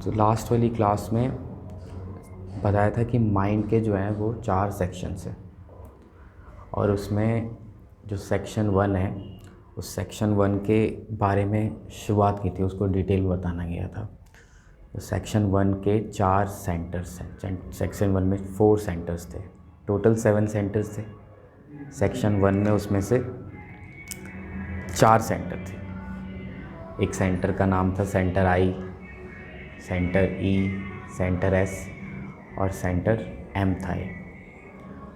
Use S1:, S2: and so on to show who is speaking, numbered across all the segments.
S1: तो लास्ट वाली क्लास में बताया था कि माइंड के जो हैं वो 4 सेक्शंस हैं और उसमें जो सेक्शन 1 है उस सेक्शन 1 के बारे में शुरुआत की थी, उसको डिटेल में बताना गया था। तो सेक्शन 1 के 4 सेंटर्स हैं। सेक्शन 1 में 4 सेंटर्स थे, टोटल 7 सेंटर्स थे। सेक्शन 1 में उसमें से 4 सेंटर थे। एक सेंटर का नाम था सेंटर आई, सेंटर ई, सेंटर एस और सेंटर एम था ये।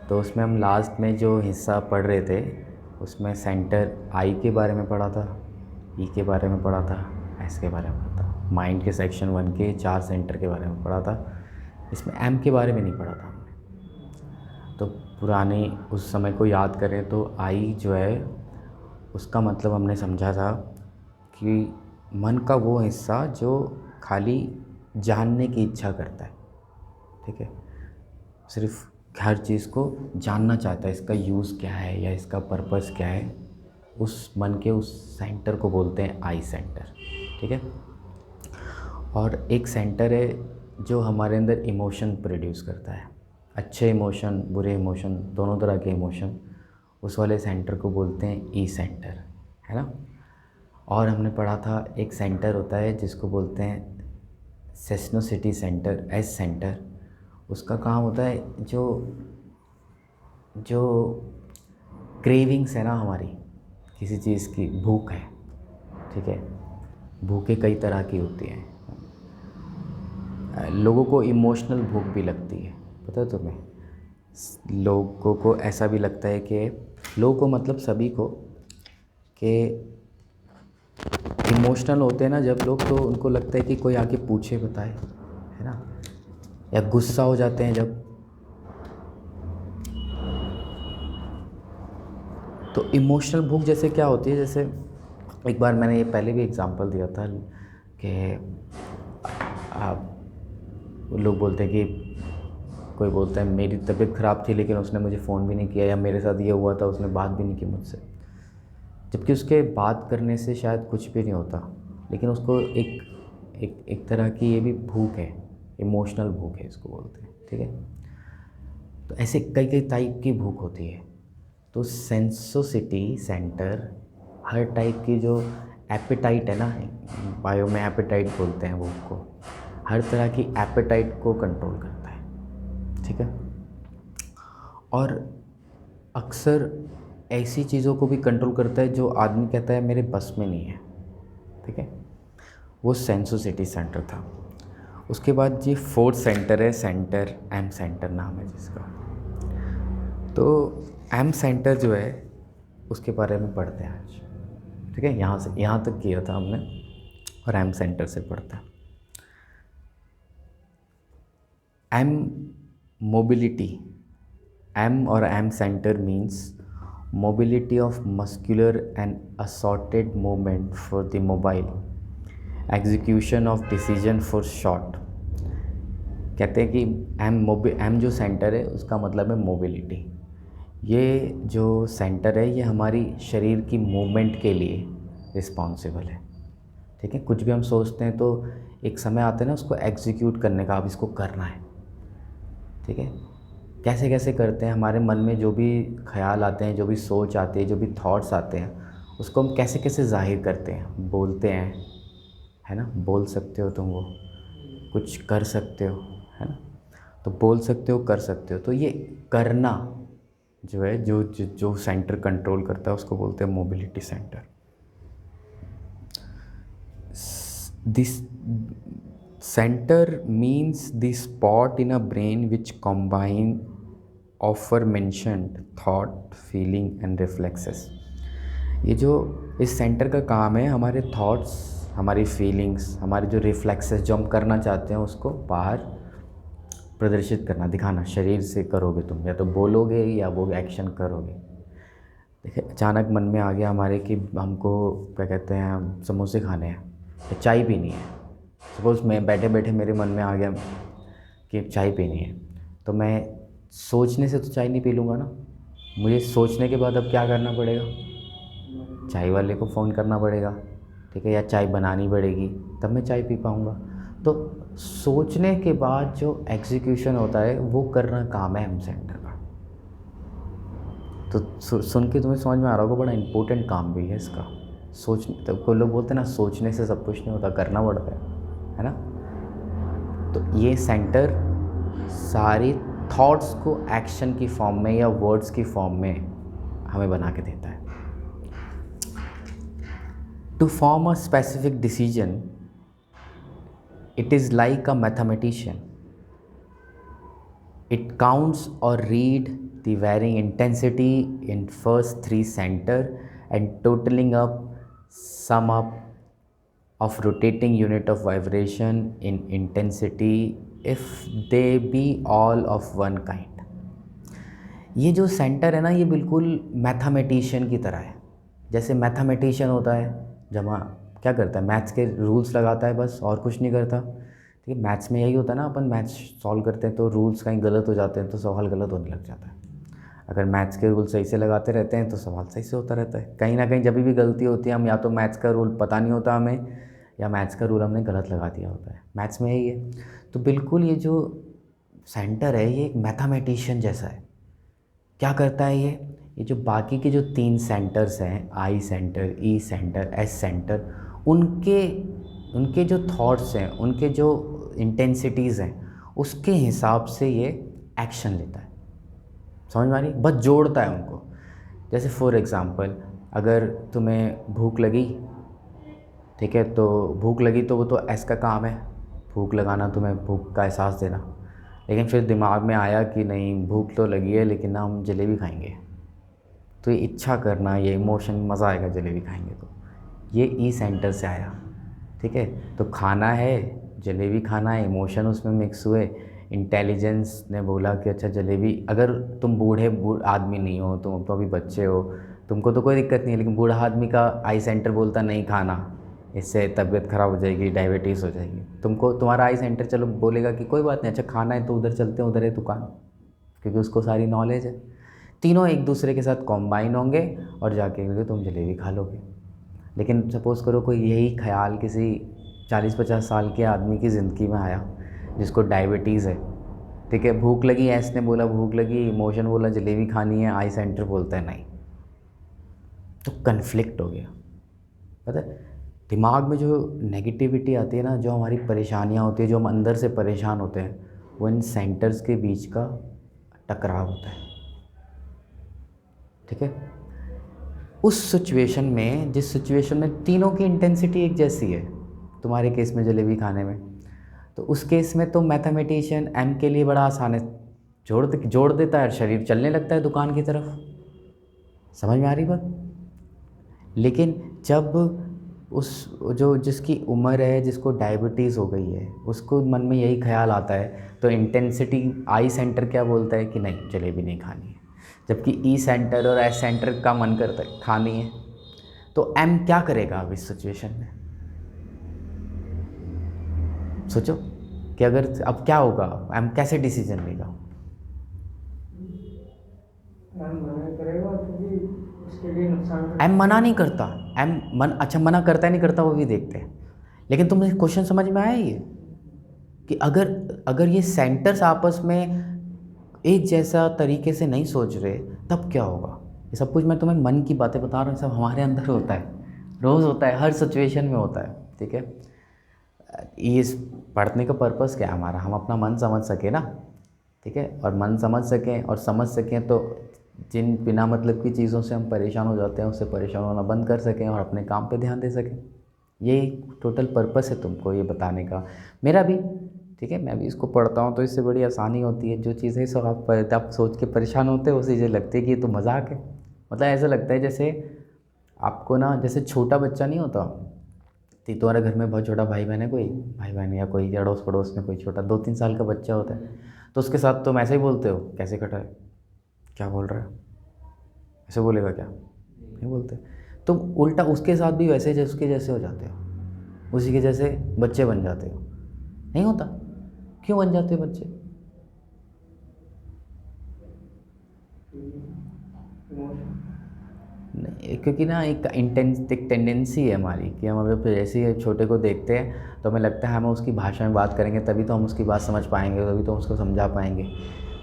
S1: तो उसमें हम लास्ट में जो हिस्सा पढ़ रहे थे उसमें सेंटर आई के बारे में पढ़ा था, ई के बारे में पढ़ा था, एस के बारे में पढ़ा था। माइंड के सेक्शन 1 के 4 सेंटर के बारे में पढ़ा था। इसमें एम के बारे में नहीं पढ़ा था हमने। तो पुराने उस समय को याद करें तो आई जो है उसका मतलब हमने समझा था कि मन का वो हिस्सा जो खाली जानने की इच्छा करता है, ठीक है, सिर्फ हर चीज़ को जानना चाहता है, इसका यूज़ क्या है या इसका पर्पस क्या है। उस मन के उस सेंटर को बोलते हैं आई सेंटर, ठीक है। और एक सेंटर है जो हमारे अंदर इमोशन प्रोड्यूस करता है, अच्छे इमोशन, बुरे इमोशन, दोनों तरह के इमोशन, उस वाले सेंटर को बोलते हैं ई सेंटर, है ना। और हमने पढ़ा था एक सेंटर होता है जिसको बोलते हैं सेस्नोसिटी सेंटर, एस सेंटर। उसका काम होता है जो जो क्रेविंग्स है ना हमारी, किसी चीज़ की भूख है, ठीक है। भूखें कई तरह की होती हैं। लोगों को इमोशनल भूख भी लगती है, पता है तुम्हें। लोगों को ऐसा भी लगता है कि लोगों को मतलब सभी को कि इमोशनल होते हैं ना जब लोग, तो उनको लगता है कि कोई आके पूछे बताए, है ना। या गुस्सा हो जाते हैं जब, तो इमोशनल भूख जैसे क्या होती है, जैसे एक बार मैंने ये पहले भी एग्जांपल दिया था कि आप लोग बोलते हैं कि कोई बोलता है मेरी तबीयत ख़राब थी लेकिन उसने मुझे फ़ोन भी नहीं किया, या मेरे साथ ये हुआ था उसने बात भी नहीं की मुझसे, जबकि उसके बात करने से शायद कुछ भी नहीं होता, लेकिन उसको एक तरह की ये भी भूख है, इमोशनल भूख है इसको बोलते हैं, ठीक है। तो ऐसे कई कई टाइप की भूख होती है। तो सेंसोसिटी सेंटर हर टाइप की जो एपेटाइट है ना, बायो में एपेटाइट बोलते हैं भूख को, हर तरह की एपेटाइट को कंट्रोल करता है, ठीक है। और अक्सर ऐसी चीज़ों को भी कंट्रोल करता है जो आदमी कहता है मेरे बस में नहीं है, ठीक है। वो सेंसोसिटी सेंटर था। उसके बाद ये 4th सेंटर है, सेंटर एम सेंटर नाम है जिसका। तो एम सेंटर जो है उसके बारे में पढ़ते हैं आज, ठीक है। यहाँ तक किया था हमने और एम सेंटर से पढ़ते हैं। एम मोबिलिटी, एम और M centre means mobility of muscular and assorted movement for the mobile execution of decision for short. कहते हैं कि एम जो सेंटर है उसका मतलब है मोबिलिटी। ये जो सेंटर है ये हमारी शरीर की मूवमेंट के लिए रिस्पॉन्सिबल है, ठीक है। कुछ भी हम सोचते हैं तो एक समय आता है ना उसको एग्जीक्यूट करने का, अब इसको करना है, ठीक है। कैसे कैसे करते हैं, हमारे मन में जो भी ख्याल आते हैं, जो भी सोच आती है, जो भी थॉट्स आते हैं, उसको हम कैसे कैसे ज़ाहिर करते हैं, बोलते हैं, है ना। बोल सकते हो तुम, वो कुछ कर सकते हो, है ना। तो बोल सकते हो, कर सकते हो। तो ये करना जो है जो सेंटर कंट्रोल करता है उसको बोलते हैं mobility centre. This centre means the spot in a brain which combine offer mentioned thought, feeling and reflexes. ये जो इस सेंटर का काम है हमारे थॉट्स, हमारी फीलिंग्स, हमारे जो रिफ्लेक्सेस जो हम करना चाहते हैं उसको बाहर प्रदर्शित करना, दिखाना। शरीर से करोगे तुम, या तो बोलोगे या वो एक्शन करोगे। देखिए अचानक मन में आ गया हमारे कि हमको क्या कहते हैं समोसे खाने हैं या चाय पीनी है। सपोज़ मैं बैठे बैठे मेरे मन में आ गया कि चाय पीनी है, तो मैं सोचने से तो चाय नहीं पी लूँगा ना। मुझे सोचने के बाद अब क्या करना पड़ेगा, चाय वाले को फ़ोन करना पड़ेगा, ठीक है, या चाय बनानी पड़ेगी, तब मैं चाय पी पाऊँगा। तो सोचने के बाद जो एग्जीक्यूशन होता है वो करना काम है एम सेंटर का। तो सुन के तुम्हें समझ में आ रहा होगा बड़ा इम्पोर्टेंट काम भी है इसका। सोच तो कोई लोग बोलते हैं ना, सोचने से सब कुछ नहीं होता, करना पड़ता है ना। तो ये सेंटर सारी थॉट्स को एक्शन की फॉर्म में या वर्ड्स की फॉर्म में हमें बना के देता है। To form a specific decision it is like a mathematician. It counts or read the varying intensity in first three center and totaling up sum up of rotating unit of vibration in intensity if they be all of one kind. ये जो centre है ना, ये बिल्कुल mathematician की तरह है। जैसे मैथमेटिशियन होता है जमा क्या करता है, मैथ्स के रूल्स लगाता है बस, और कुछ नहीं करता। ठीक है, मैथ्स में यही होता है ना, अपन मैथ्स सॉल्व करते हैं तो रूल्स कहीं गलत हो जाते हैं तो सवाल गलत होने लग जाता है। अगर मैथ्स के रूल सही से लगाते रहते हैं तो सवाल सही से होता रहता है। कहीं ना कहीं जब भी गलती होती है, हम या तो मैथ्स का रूल पता नहीं होता हमें, या मैथ्स का रूल हमने गलत लगा दिया होता है। मैथ्स में यही है। तो बिल्कुल ये जो सेंटर है ये एक मैथमेटिशियन जैसा है। क्या करता है ये जो बाकी के जो 3 सेंटर्स हैं, आई सेंटर, ई सेंटर, एस सेंटर, उनके जो थॉट्स हैं, उनके जो इंटेंसिटीज़ हैं, उसके हिसाब से ये एक्शन लेता है। समझ में आ रही? बस जोड़ता है उनको। जैसे फॉर एग्ज़ाम्पल, अगर तुम्हें भूख लगी, ठीक है, तो भूख लगी तो वो तो एस का काम है, भूख लगाना, तुम्हें भूख का एहसास देना। लेकिन फिर दिमाग में आया कि नहीं, भूख तो लगी है लेकिन ना हम जलेबी खाएंगे, तो ये इच्छा करना, ये इमोशन, मज़ा आएगा जलेबी खाएंगे, तो ये ई सेंटर से आया। ठीक है, तो खाना है, जलेबी खाना है, इमोशन उसमें मिक्स हुए। इंटेलिजेंस ने बोला कि अच्छा जलेबी, अगर तुम बूढ़े आदमी नहीं हो, तुम तो अभी बच्चे हो, तुमको तो कोई दिक्कत नहीं है, लेकिन बूढ़ा आदमी का आई सेंटर बोलता नहीं खाना, इससे तबीयत ख़राब हो जाएगी, डायबिटीज़ हो जाएगी। तुमको तुम्हारा आई सेंटर चलो बोलेगा कि कोई बात नहीं, अच्छा खाना है तो उधर चलते हैं, उधर है दुकान, क्योंकि उसको सारी नॉलेज है। तीनों एक दूसरे के साथ कॉम्बाइन होंगे और जाके तुम जलेबी खा लोगे। लेकिन सपोज़ करो कोई यही ख्याल किसी 40-50 साल के आदमी की ज़िंदगी में आया जिसको डायबिटीज़ है, ठीक है, भूख लगी, ऐस ने बोला भूख लगी, इमोशन बोला जलेबी खानी है, आई सेंटर बोलता है नहीं, तो कन्फ्लिक्ट हो गया। पता है, दिमाग में जो नेगेटिविटी आती है ना, जो हमारी परेशानियाँ होती है, जो हम अंदर से परेशान होते हैं, वो इन सेंटर्स के बीच का टकराव होता है। ठीक है, उस सिचुएशन में, जिस सिचुएशन में तीनों की इंटेंसिटी एक जैसी है, तुम्हारे केस में जलेबी खाने में, तो उस केस में तो मैथमेटिशियन एम के लिए बड़ा आसान है, जोड़ देता है, शरीर चलने लगता है दुकान की तरफ। समझ में आ रही बात? लेकिन जब उस जो जिसकी उम्र है, जिसको डायबिटीज़ हो गई है, उसको मन में यही ख्याल आता है, तो इंटेंसिटी आई सेंटर क्या बोलता है कि नहीं जलेबी नहीं खानी है, जबकि ई सेंटर और एस सेंटर का मन करता है खानी है। तो एम क्या करेगा अब इस सिचुएशन में? सोचो कि अगर अब क्या होगा, एम कैसे डिसीजन लेगा? एम मना नहीं करता, अच्छा मना करता है नहीं करता वो भी देखते हैं। लेकिन तुम्हें क्वेश्चन समझ में आया ये कि अगर ये सेंटर्स आपस में एक जैसा तरीके से नहीं सोच रहे तब क्या होगा? ये सब कुछ मैं तुम्हें मन की बातें बता रहा हूँ, सब हमारे अंदर होता है, रोज़ होता है, हर सिचुएशन में होता है। ठीक है, ये पढ़ने का पर्पस क्या है हमारा? हम अपना मन समझ सके ना। ठीक है, और मन समझ सकें और समझ सकें तो जिन बिना मतलब की चीज़ों से हम परेशान हो जाते हैं उससे परेशान होना बंद कर सकें और अपने काम पे ध्यान दे सकें। ये टोटल पर्पस है तुमको ये बताने का, मेरा भी। ठीक है, मैं भी इसको पढ़ता हूँ तो इससे बड़ी आसानी होती है। जो चीज़ें सब आप सोच के परेशान होते हो, उस चीज़ें लगती है कि ये तो मजाक है। मतलब ऐसा लगता है जैसे आपको ना, जैसे छोटा बच्चा नहीं होता, तो तुम्हारे घर में बहुत छोटा भाई बहन है, कोई भाई बहन या कोई अड़ोस पड़ोस में कोई छोटा 2-3 साल का बच्चा होता है, तो उसके साथ तुम ऐसे ही बोलते हो, कैसे कटा है, क्या बोल रहा है, ऐसे बोलेगा क्या? नहीं बोलते। तुम उल्टा उसके साथ भी वैसे जैसे उसके जैसे हो जाते हो, उसी के जैसे बच्चे बन जाते हो। नहीं होता? क्यों बन जाते हो बच्चे? नहीं, क्योंकि ना एक टेंडेंसी है हमारी कि हम अगर जैसे ही छोटे को देखते हैं तो हमें लगता है हमें उसकी भाषा में बात करेंगे तभी तो हम उसकी बात समझ पाएंगे, तभी तो उसको समझा पाएंगे।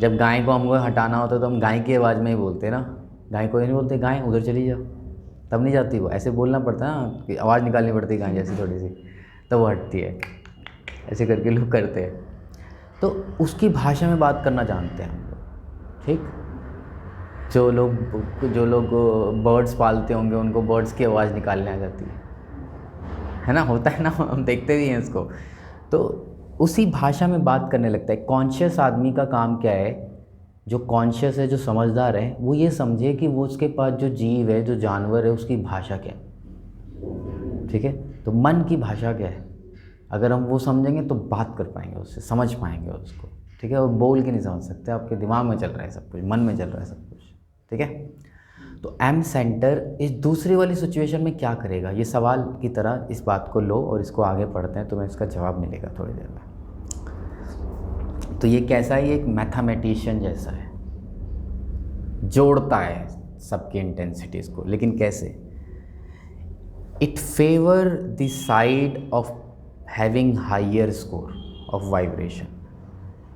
S1: जब गाय को हमको हटाना होता है तो हम गाय की आवाज़ में ही बोलते हैं ना, गाय को ही नहीं बोलते गाय उधर चली जाओ, तब नहीं जाती वो, ऐसे बोलना पड़ता है ना कि आवाज़ निकालनी पड़ती है गाय जैसी थोड़ी सी, तब वो हटती है। ऐसे करके लोग करते हैं, तो उसकी भाषा में बात करना जानते हैं हम लोग, ठीक। जो लोग बर्ड्स पालते होंगे उनको बर्ड्स की आवाज़ निकालने आ जाती है ना, होता है ना, हम देखते भी हैं इसको। तो उसी भाषा में बात करने लगता है। कॉन्शियस आदमी का काम क्या है, जो कॉन्शियस है, जो समझदार है, वो ये समझे कि वो उसके पास जो जीव है, जो जानवर है, उसकी भाषा क्या है, ठीक है। तो मन की भाषा क्या है, अगर हम वो समझेंगे तो बात कर पाएंगे उससे, समझ पाएंगे उसको, ठीक है। वो बोल के नहीं समझ सकते, आपके दिमाग में चल रहा है सब कुछ, मन में चल रहा है सब कुछ, ठीक है। तो एम सेंटर इस दूसरी वाली सिचुएशन में क्या करेगा, ये सवाल की तरह इस बात को लो और इसको आगे पढ़ते हैं, तो मैं इसका जवाब मिलेगा थोड़ी देर में। तो ये कैसा है, ये एक मैथमेटिशियन जैसा है, जोड़ता है सबकी इंटेंसिटीज़ को, लेकिन कैसे। It favour the side of having higher score of vibration.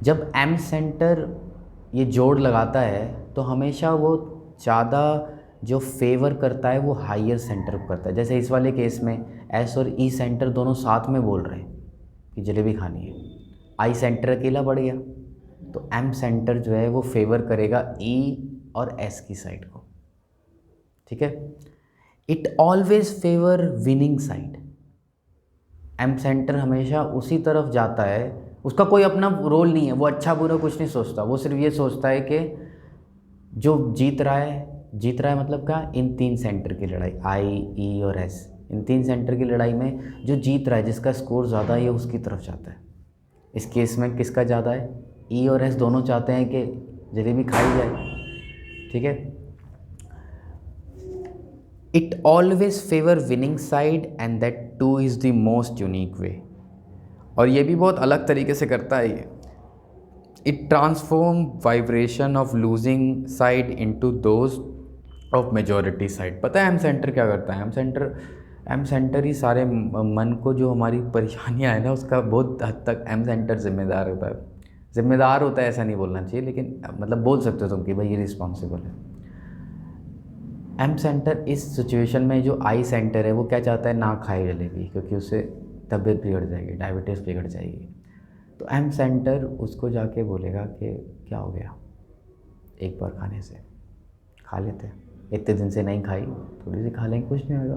S1: जब एम सेंटर ये जोड़ लगाता है तो हमेशा वो ज़्यादा जो फेवर करता है वो हायर सेंटर को करता है। जैसे इस वाले केस में एस और ई सेंटर दोनों साथ में बोल रहे हैं कि जलेबी खानी है, आई सेंटर अकेला बढ़ गया, तो एम सेंटर जो है वो फेवर करेगा ई और एस की साइड को, ठीक है। It always favour winning side. M centre हमेशा उसी तरफ जाता है, उसका कोई अपना रोल नहीं है, वो अच्छा बुरा कुछ नहीं सोचता, वो सिर्फ ये सोचता है कि जो जीत रहा है मतलब क्या, इन तीन सेंटर की लड़ाई, आई ई और एस, इन तीन सेंटर की लड़ाई में जो जीत रहा है, जिसका स्कोर ज़्यादा है, उसकी तरफ जाता है। इस केस में किसका ज़्यादा है, ई और एस दोनों चाहते हैं कि जलेबी खाई जाए, ठीक है। It always favour winning side and that two is the most unique way. और ये भी बहुत अलग तरीके से करता है ये। It transform vibration of losing side into those of majority side. पता है एम सेंटर क्या करता है, एम सेंटर ही सारे मन को, जो हमारी परेशानियां है ना, उसका बहुत हद तक एम सेंटर जिम्मेदार होता है, ऐसा नहीं बोलना चाहिए, लेकिन मतलब बोल सकते हो तुम कि भाई ये रिस्पॉन्सिबल है। एम सेंटर इस सिचुएशन में, जो आई सेंटर है वो क्या चाहता है, ना खाए जलेबी, क्योंकि उससे तबीयत बिगड़ जाएगी, डायबिटीज़ बिगड़ जाएगी। तो एम सेंटर उसको जाके बोलेगा कि क्या हो गया, एक बार खाने से खा लेते हैं, इतने दिन से नहीं खाई, थोड़ी सी खा लेंगे, कुछ नहीं होगा।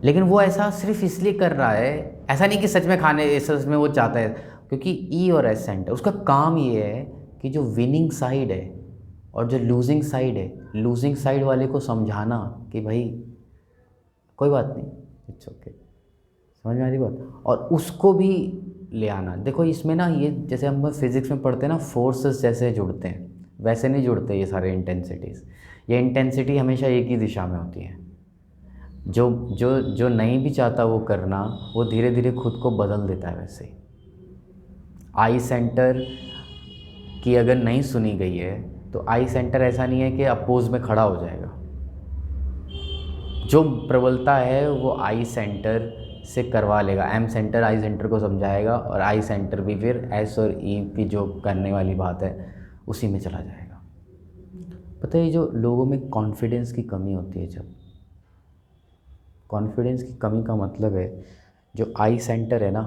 S1: लेकिन वो ऐसा सिर्फ इसलिए कर रहा है, ऐसा नहीं कि सच में सच में वो चाहता है, क्योंकि ई और एस सेंटर उसका काम ये है कि जो विनिंग साइड है और जो लूजिंग साइड है, लूजिंग साइड वाले को समझाना कि भाई कोई बात नहीं, इट्स ओके, समझ में आ रही बात, और उसको भी ले आना। देखो इसमें ना, ये जैसे हम फिज़िक्स में पढ़ते हैं ना, फोर्सेस जैसे जुड़ते हैं, वैसे नहीं जुड़ते ये सारे इंटेंसिटीज़। ये इंटेंसिटी हमेशा एक ही दिशा में होती है। जो जो जो नहीं भी चाहता वो करना, वो धीरे धीरे खुद को बदल देता है। वैसे ही आई सेंटर की अगर नहीं सुनी गई है तो आई सेंटर ऐसा नहीं है कि अपोज में खड़ा हो जाएगा। जो प्रबलता है वो आई सेंटर से करवा लेगा, एम सेंटर आई सेंटर को समझाएगा, और आई सेंटर भी फिर एस और ई की जो करने वाली बात है उसी में चला जाएगा। पता है, जो लोगों में कॉन्फिडेंस की कमी होती है, जब कॉन्फिडेंस की कमी का मतलब है जो आई सेंटर है ना,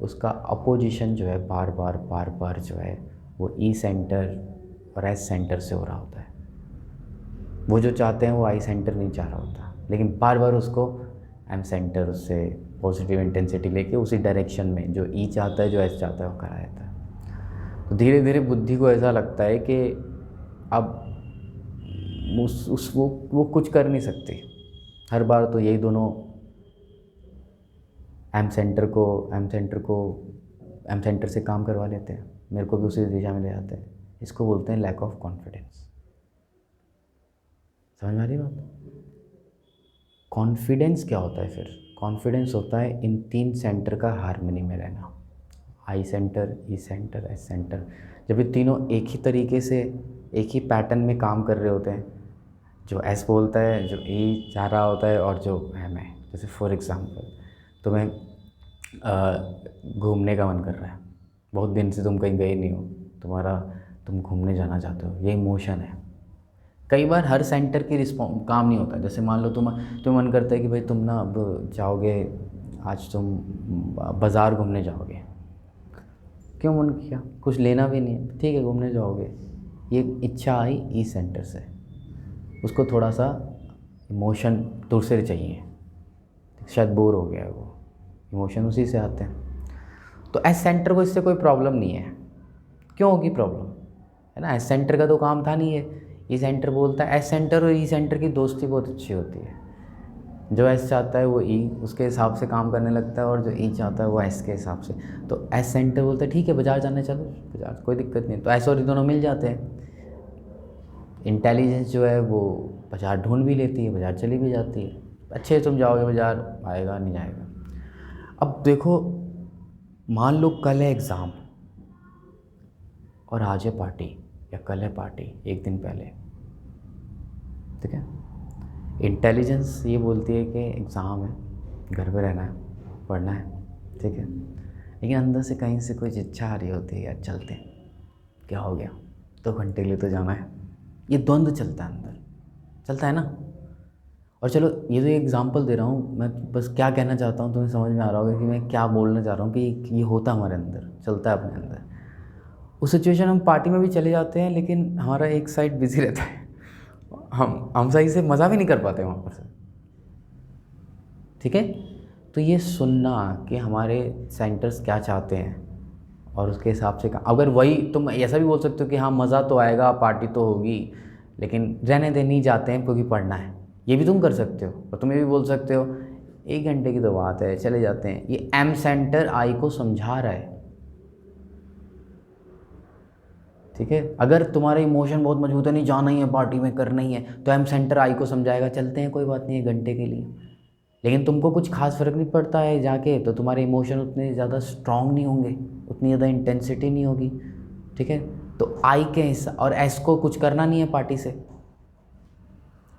S1: उसका अपोजिशन जो है बार बार जो है वो ई सेंटर और एस सेंटर से हो रहा होता है। वो जो चाहते हैं वो आई सेंटर नहीं चाह रहा होता, लेकिन बार बार उसको एम सेंटर उससे पॉजिटिव इंटेंसिटी लेके उसी डायरेक्शन में जो ई चाहता है, जो एस चाहता है, वो करा जाता है। तो धीरे धीरे बुद्धि को ऐसा लगता है कि अब वो कुछ कर नहीं सकती। हर बार तो यही दोनों एम सेंटर से काम करवा लेते हैं, मेरे को भी उसी दिशा में ले जाते हैं। इसको बोलते हैं लैक ऑफ कॉन्फिडेंस। समझ में आ रही बात? कॉन्फिडेंस क्या होता है फिर? कॉन्फिडेंस होता है इन तीन सेंटर का हार्मनी में रहना, आई सेंटर, ई सेंटर, एस सेंटर। जब ये तीनों एक ही तरीके से, एक ही पैटर्न में काम कर रहे होते हैं, जो एस बोलता है, जो ई चाह रहा होता है, और जो एम है। जैसे फॉर एग्ज़ाम्पल तुम्हें घूमने का मन कर रहा है, बहुत दिन से तुम कहीं गए नहीं हो, तुम घूमने जाना चाहते हो, ये इमोशन है। कई बार हर सेंटर की रिस्पॉन्स काम नहीं होता। जैसे मान लो तुम्हें मन करता है कि भाई तुम ना अब जाओगे, आज तुम बाज़ार घूमने जाओगे। क्यों मन किया? कुछ लेना भी नहीं है, ठीक है घूमने जाओगे। ये इच्छा आई ई सेंटर से, उसको थोड़ा सा इमोशन दूसरे चाहिए, शायद बोर हो गया है वो, इमोशन उसी से आते हैं। तो एस सेंटर को इससे कोई प्रॉब्लम नहीं है। क्यों होगी प्रॉब्लम? है ना, एस सेंटर का तो काम था नहीं है। ई सेंटर बोलता है, एस सेंटर और ई सेंटर की दोस्ती बहुत अच्छी होती है। जो एस चाहता है वो ई उसके हिसाब से काम करने लगता है, और जो ई चाहता है वो एस के हिसाब से। तो एस सेंटर बोलता है ठीक है बाज़ार जाने चलो, बाज़ार कोई दिक्कत नहीं। तो एस और ई दोनों मिल जाते हैं। इंटेलिजेंस जो है वो बाज़ार ढूंढ भी लेती है, बाज़ार चली भी जाती है। अच्छे तुम जाओगे बाज़ार, आएगा नहीं जाएगा। अब देखो, मान लो कल है एग्ज़ाम और आज है पार्टी, या कल है पार्टी एक दिन पहले, ठीक है। इंटेलिजेंस ये बोलती है कि एग्ज़ाम है, घर पे रहना है, पढ़ना है, ठीक है। लेकिन अंदर से कहीं से कोई इच्छा आ रही होती है, यार चलते हैं, क्या हो गया, 2 घंटे के लिए तो जाना है। ये द्वंद्व चलता है अंदर, चलता है ना। और चलो ये तो एग्जांपल दे रहा हूँ मैं, बस क्या कहना चाहता हूँ तुम्हें समझ में आ रहा होगा कि मैं क्या बोलना चाह रहा हूँ, कि ये होता हमारे अंदर, चलता है अपने अंदर। उस सिचुएशन हम पार्टी में भी चले जाते हैं, लेकिन हमारा एक साइड बिजी रहता है, हम सही से मज़ा भी नहीं कर पाते वहाँ पर से, ठीक है। तो ये सुनना कि हमारे सेंटर्स क्या चाहते हैं, और उसके हिसाब से अगर वही तुम ऐसा भी बोल सकते हो कि हाँ मज़ा तो आएगा, पार्टी तो होगी, लेकिन रहने दे, नहीं जाते हैं क्योंकि पढ़ना है, ये भी तुम कर सकते हो। और तुम ये भी बोल सकते हो 1 घंटे की तो बात है, चले जाते हैं। ये एम सेंटर आई को समझा रहा है, ठीक है। अगर तुम्हारा इमोशन बहुत मजबूत है, नहीं जाना ही है, पार्टी में करना ही है, तो एम सेंटर आई को समझाएगा चलते हैं, कोई बात नहीं, 1 घंटे के लिए। लेकिन तुमको कुछ खास फ़र्क नहीं पड़ता है जाके, तो तुम्हारे इमोशन उतने ज़्यादा स्ट्रांग नहीं होंगे, उतनी ज़्यादा इंटेंसिटी नहीं होगी, ठीक है। तो आई के हिस्सा और एस को कुछ करना नहीं है पार्टी से,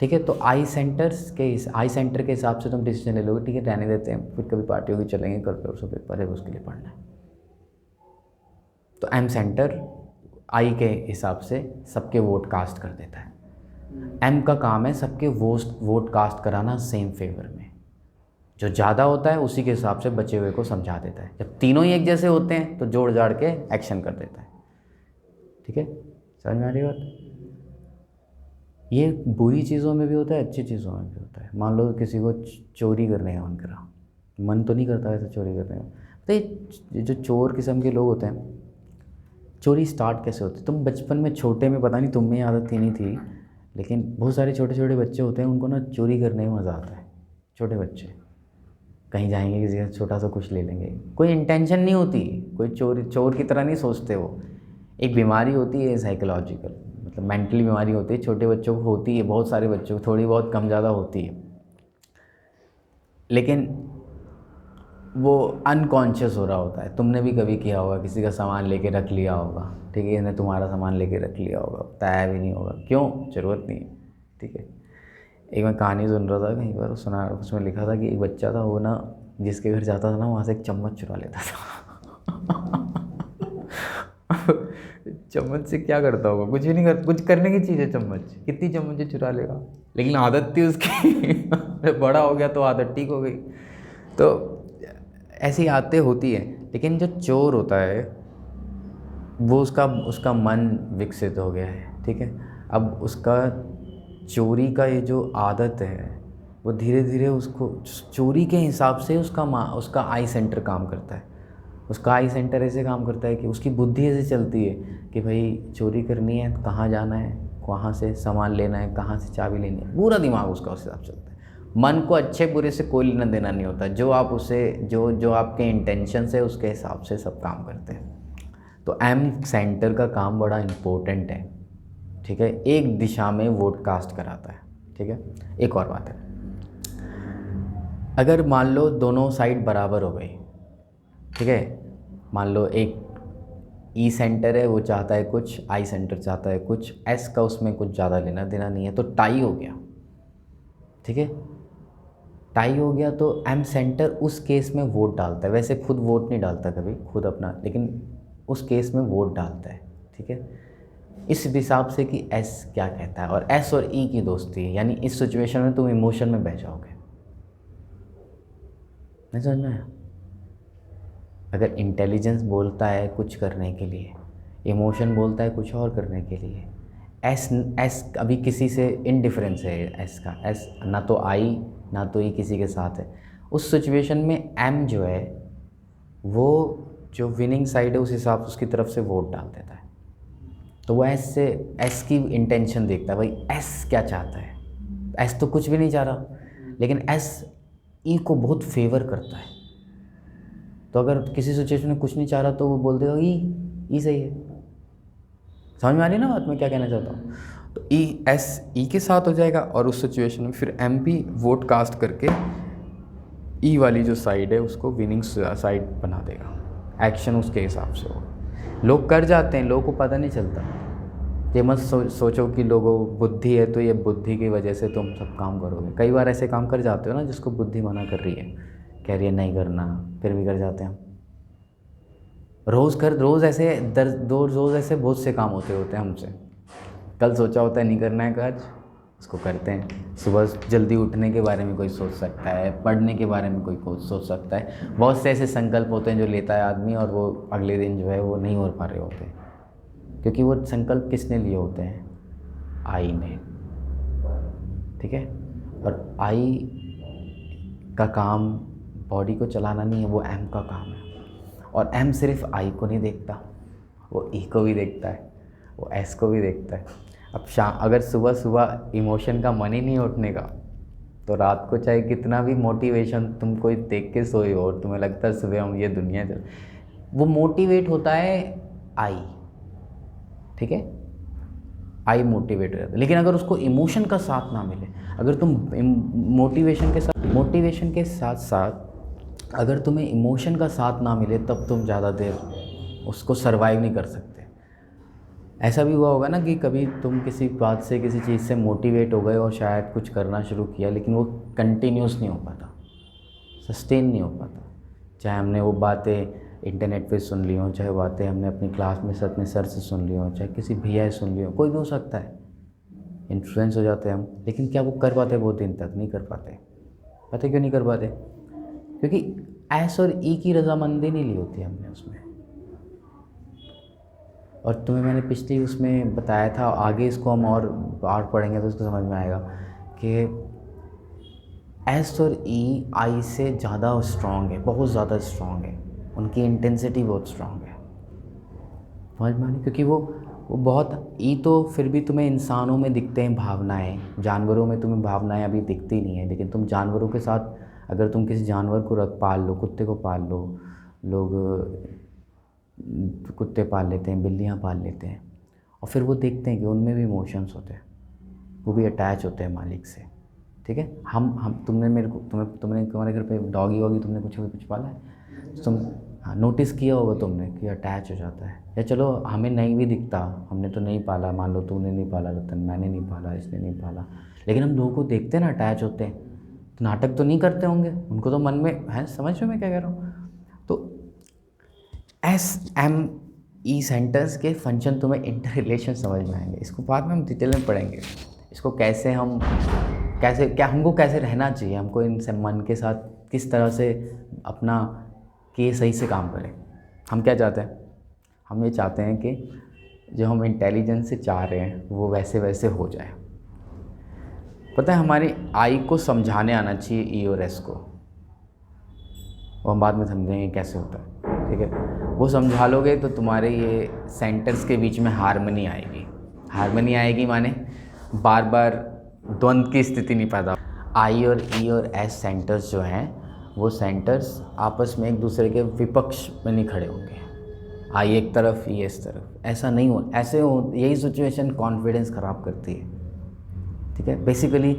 S1: ठीक है। तो आई सेंटर के हिसाब से तुम डिसीजन ले लोगे, ठीक है रहने देते हैं, फिर कभी पार्टी होगी चलेंगे, कल परसों पेपर है उसके लिए पढ़ना है। तो एम सेंटर आई के हिसाब से सबके वोट कास्ट कर देता है। एम का काम है सबके वोट कास्ट कराना सेम फेवर में, जो ज़्यादा होता है उसी के हिसाब से बचे हुए को समझा देता है। जब तीनों ही एक जैसे होते हैं तो जोड़ जाड़ के एक्शन कर देता है, ठीक है। समझ में आ रही बात? ये बुरी चीज़ों में भी होता है, अच्छी चीज़ों में भी होता है। मान लो किसी को चोरी करने का मन करा, मन तो नहीं करता वैसे चोरी करने का, तो ये जो चोर किस्म के लोग होते हैं, चोरी स्टार्ट कैसे होती है? तुम बचपन में छोटे में, पता नहीं तुम में आदत थी नहीं थी, लेकिन बहुत सारे छोटे छोटे बच्चे होते हैं, उनको ना चोरी करने में मज़ा आता है। छोटे बच्चे कहीं जाएंगे, किसी का छोटा सा कुछ ले लेंगे, कोई इंटेंशन नहीं होती, कोई चोर की तरह नहीं सोचते। वो एक बीमारी होती है साइकोलॉजिकल, मतलब मेंटली बीमारी होती है, छोटे बच्चों को होती है, बहुत सारे बच्चों को थोड़ी बहुत कम ज़्यादा होती है, लेकिन वो अनकॉन्शियस हो रहा होता है। तुमने भी कभी किया होगा, किसी का सामान लेके रख लिया होगा, ठीक है, इसने तुम्हारा सामान लेके रख लिया होगा, बताया भी नहीं होगा, क्यों, ज़रूरत नहीं है, ठीक है। एक मैं कहानी सुन रहा था कहीं पर, उसमें लिखा था कि एक बच्चा था, वो ना जिसके घर जाता था ना, वहाँ से एक चम्मच चुरा लेता था। चम्मच से क्या करता होगा? कुछ भी नहीं कुछ करने की चीज़ है चम्मच, कितनी चम्मच चुरा लेगा, लेकिन आदत थी उसकी। बड़ा हो गया तो आदत ठीक हो गई। तो ऐसी आदतें होती हैं। लेकिन जो चोर होता है वो उसका मन विकसित हो गया है, ठीक है। अब उसका चोरी का ये जो आदत है, वो धीरे धीरे उसको चोरी के हिसाब से उसका आई सेंटर काम करता है। उसका आई सेंटर ऐसे काम करता है कि उसकी बुद्धि ऐसे चलती है कि भाई चोरी करनी है, कहाँ जाना है, कहाँ से सामान लेना है, कहाँ से चाबी लेनी है, पूरा दिमाग उसका उस हिसाब से चलता है। मन को अच्छे बुरे से कोई लेना देना नहीं होता, जो आप उसे जो आपके इंटेंशन से उसके हिसाब से सब काम करते हैं। तो एम सेंटर का काम बड़ा इम्पोर्टेंट है, ठीक है, एक दिशा में वोट कास्ट कराता है, ठीक है। एक और बात है, अगर मान लो दोनों साइड बराबर हो गई, ठीक है, मान लो एक ई सेंटर है वो चाहता है कुछ, आई सेंटर चाहता है कुछ, एस का उसमें कुछ ज़्यादा लेना देना नहीं है, तो टाई हो गया। ठीक है, टाई हो गया तो एम सेंटर उस केस में वोट डालता है, वैसे खुद वोट नहीं डालता कभी खुद अपना, लेकिन उस केस में वोट डालता है। ठीक है, इस हिसाब से कि एस क्या कहता है, और एस और ई की दोस्ती है, यानी इस सिचुएशन में तुम इमोशन में बह जाओगे। नहीं समझ में आया? अगर इंटेलिजेंस बोलता है कुछ करने के लिए, इमोशन बोलता है कुछ और करने के लिए, एस अभी किसी से इनडिफरेंस है, एस का, एस ना तो आई ना तो ई किसी के साथ है, उस सिचुएशन में एम जो है वो जो विनिंग साइड है उस हिसाब से उसकी तरफ से वोट डाल देता है। तो वो एस से, एस की इंटेंशन देखता है, भाई एस क्या चाहता है। एस तो कुछ भी नहीं चाह रहा, लेकिन एस ई को बहुत फेवर करता है। तो अगर किसी सिचुएशन में कुछ नहीं चाह रहा तो वो बोल देगा ई सही है। समझ में आ रही है ना बात, मैं क्या कहना चाहता हूँ? तो ई एस ई के साथ हो जाएगा, और उस सिचुएशन में फिर एम भी वोट कास्ट करके ई वाली जो साइड है उसको विनिंग साइड बना देगा। एक्शन उसके हिसाब से होगा। लोग कर जाते हैं, लोगों को पता नहीं चलता। ये मत सोचो कि लोगों बुद्धि है तो ये बुद्धि की वजह से तुम सब काम करोगे। कई बार ऐसे काम कर जाते हो ना जिसको बुद्धि मना कर रही है, कह रही है नहीं करना, फिर भी कर जाते हैं। रोज़ ऐसे रोज़ ऐसे बहुत से काम होते हैं हमसे। कल सोचा होता है नहीं करना है काज, उसको करते हैं। सुबह जल्दी उठने के बारे में कोई सोच सकता है, पढ़ने के बारे में कोई सोच सकता है। बहुत से ऐसे संकल्प होते हैं जो लेता है आदमी, और वो अगले दिन जो है वो नहीं हो पा रहे होते, क्योंकि वो संकल्प किसने लिए होते हैं? आई ने। ठीक है, और आई का काम बॉडी को चलाना नहीं है, वो एम का काम है। और एम सिर्फ आई को नहीं देखता, वो ई को भी देखता है, वो एस को भी देखता है। अब अगर सुबह सुबह इमोशन का मन ही नहीं उठने का, तो रात को चाहे कितना भी मोटिवेशन तुम कोई देख के सोए हो और तुम्हें लगता है सुबह हम ये दुनिया चल, वो मोटिवेट होता है आई। ठीक है, आई मोटिवेट हो जाता है। लेकिन अगर उसको इमोशन का साथ ना मिले, अगर तुम मोटिवेशन के साथ साथ अगर तुम्हें इमोशन का साथ ना मिले, तब तुम ज़्यादा देर उसको सरवाइव नहीं कर सकते। ऐसा भी हुआ होगा ना कि कभी तुम किसी बात से, किसी चीज़ से मोटिवेट हो गए और शायद कुछ करना शुरू किया, लेकिन वो कंटिन्यूस नहीं हो पाता, सस्टेन नहीं हो पाता। चाहे हमने वो बातें इंटरनेट पे सुन ली हो, चाहे बातें हमने अपनी क्लास में अपने सर से सुन ली हो, चाहे किसी भैया से सुन ली हो, कोई भी हो सकता है, इन्फ्लुएंस हो जाते हैं हम। लेकिन क्या वो कर पाते बहुत दिन तक? नहीं कर पाते। पता क्यों नहीं कर पाते? क्योंकि एस और ई की रजामंदी नहीं ली होती हमने उसमें। और तुम्हें मैंने पिछली उसमें बताया था, आगे इसको हम और पढ़ेंगे तो इसको समझ में आएगा कि एस और ई आई से ज़्यादा स्ट्रॉन्ग है, बहुत ज़्यादा स्ट्रॉन्ग है, उनकी इंटेंसिटी बहुत स्ट्रॉन्ग है। समझ में आनी? क्योंकि वो बहुत, ई तो फिर भी तुम्हें इंसानों में दिखते हैं भावनाएं, जानवरों में तुम्हें भावनाएं अभी दिखती नहीं है। लेकिन तुम जानवरों के साथ, अगर तुम किसी जानवर को पाल लो, कुत्ते को पाल लो, लोग कुत्ते पाल लेते हैं, बिल्लियाँ पाल लेते हैं, और फिर वो देखते हैं कि उनमें भी इमोशंस होते हैं, वो भी अटैच होते हैं मालिक से। ठीक है, हम तुमने मेरे को तुमने तुम्हारे घर पे डॉगी वॉगी तुमने कुछ पाला है? तुम हाँ नोटिस किया होगा तुमने कि अटैच हो जाता है। या चलो हमें नहीं भी दिखता, हमने तो नहीं पाला, मान लो तूने नहीं पाला रतन, मैंने नहीं पाला, इसने नहीं पाला, लेकिन हम लोगों को देखते हैं ना अटैच होते हैं, तो नाटक तो नहीं करते होंगे, उनको तो मन में है। समझ में मैं क्या कह रहा हूँ? तो एस एम ई सेंटर्स के फंक्शन तुम्हें इंटर रिलेशन समझ में आएंगे। इसको बाद में हम डिटेल में पढ़ेंगे, इसको कैसे हमको कैसे रहना चाहिए, हमको इनसे मन के साथ किस तरह से अपना कि सही से काम करें। हम क्या चाहते हैं? हम ये चाहते हैं कि जो हम इंटेलिजेंस से चाह रहे हैं वो वैसे वैसे हो जाए। पता है, हमारी आई को समझाने आना चाहिए ई और एस को, वो हम बाद में समझेंगे कैसे होता है। ठीक है, वो समझा लोगे तो तुम्हारे ये सेंटर्स के बीच में हारमनी आएगी। हारमनी आएगी माने बार बार द्वंद्व की स्थिति नहीं पैदा। आई और ई और एस सेंटर्स जो हैं, वो सेंटर्स आपस में एक दूसरे के विपक्ष में नहीं खड़े होंगे, आई एक तरफ ई इस तरफ, ऐसा नहीं हो। यही सिचुएशन कॉन्फिडेंस ख़राब करती है। ठीक है, बेसिकली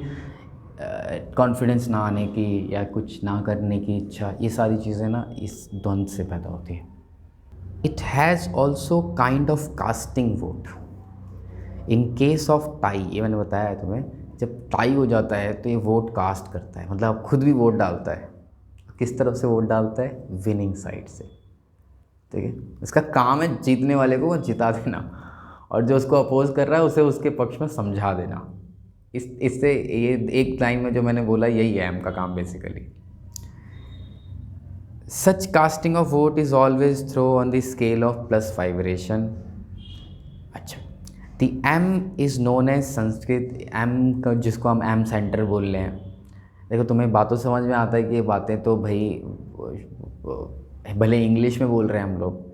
S1: कॉन्फिडेंस ना आने की या कुछ ना करने की इच्छा, ये सारी चीज़ें ना इस द्वंद्व से पैदा होती है। It has also kind of casting vote in case of tie. ये मैंने बताया है तुम्हें, जब टाई हो जाता है तो ये वोट कास्ट करता है, मतलब खुद भी वोट डालता है। किस तरफ से वोट डालता है? विनिंग साइड से। ठीक है, इसका काम है जीतने वाले को वो जिता देना, और जो उसको अपोज कर रहा है उसे उसके पक्ष में समझा देना। इससे ये एक लाइन में जो मैंने बोला यही है एम का काम basically. Such casting of vote is always throw on the scale of plus vibration. अच्छा, the M is known as Sanskrit M का, जिसको हम एम सेंटर बोल रहे हैं। देखो तुम्हें बातों समझ में आता है कि ये बातें तो भाई भले इंग्लिश में बोल रहे हैं हम लोग।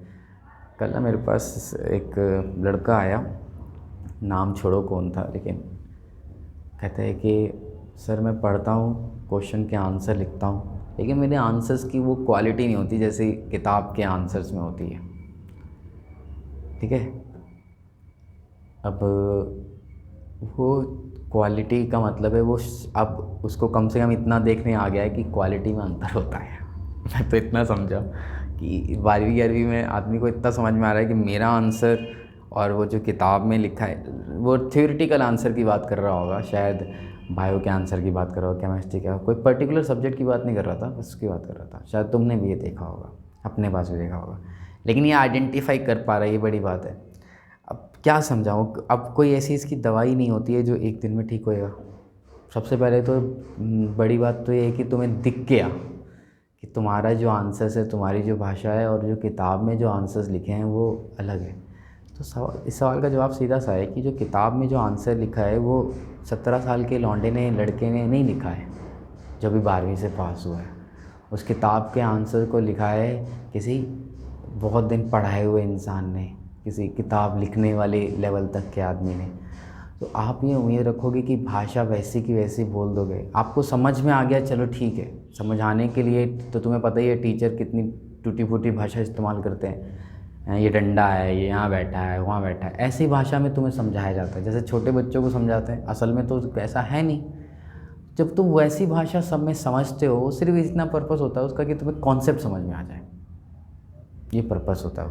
S1: कल ना मेरे पास एक लड़का आया, नाम छोड़ो कौन था, लेकिन कहता है कि सर मैं पढ़ता हूँ, क्वेश्चन के आंसर लिखता हूँ, लेकिन मेरे आंसर्स की वो क्वालिटी नहीं होती जैसे किताब के आंसर्स में होती है। ठीक है, अब वो क्वालिटी का मतलब है वो अब उसको कम से कम इतना देखने आ गया है कि क्वालिटी में अंतर होता है। मैं तो इतना समझा कि 12वीं 11वीं में आदमी को इतना समझ में आ रहा है कि मेरा आंसर और वो जो किताब में लिखा है, वो थ्योरेटिकल आंसर की बात कर रहा होगा, शायद बायो के आंसर की बात कर रहा होगा, केमिस्ट्री का, कोई पर्टिकुलर सब्जेक्ट की बात नहीं कर रहा था, बस उसकी बात कर रहा था। शायद तुमने भी ये देखा होगा, अपने पास भी देखा होगा, लेकिन ये आइडेंटिफाई कर पा रहा है, ये बड़ी बात है। अब क्या समझाऊँ, अब कोई ऐसी इसकी दवाई नहीं होती है जो एक दिन में ठीक होएगा। सबसे पहले तो बड़ी बात तो ये है कि तुम्हें दिख गया कि तुम्हारा जो आंसर्स है, तुम्हारी जो भाषा है और जो किताब में जो आंसर्स लिखे हैं वो अलग है। तो इस सवाल का जवाब सीधा सा है कि जो किताब में जो आंसर लिखा है वो 17 साल के लौंडे ने, लड़के ने नहीं लिखा है जो भी 12वीं से पास हुआ है। उस किताब के आंसर को लिखा है किसी बहुत दिन पढ़ाए हुए इंसान ने, किसी किताब लिखने वाले लेवल तक के आदमी ने। तो आप ये उम्मीद रखोगे कि भाषा वैसी की वैसी बोल दोगे, आपको समझ में आ गया, चलो ठीक है। समझाने के लिए तो तुम्हें पता ही है टीचर कितनी टूटी फूटी भाषा इस्तेमाल करते हैं, ये डंडा है, ये यहाँ बैठा है, वहाँ बैठा है, ऐसी भाषा में तुम्हें समझाया जाता है जैसे छोटे बच्चों को समझाते हैं। असल में तो ऐसा है नहीं। जब तुम वैसी भाषा सब में समझते हो, सिर्फ इतना पर्पस होता है उसका कि तुम्हें कॉन्सेप्ट समझ में आ जाए, ये पर्पस होता है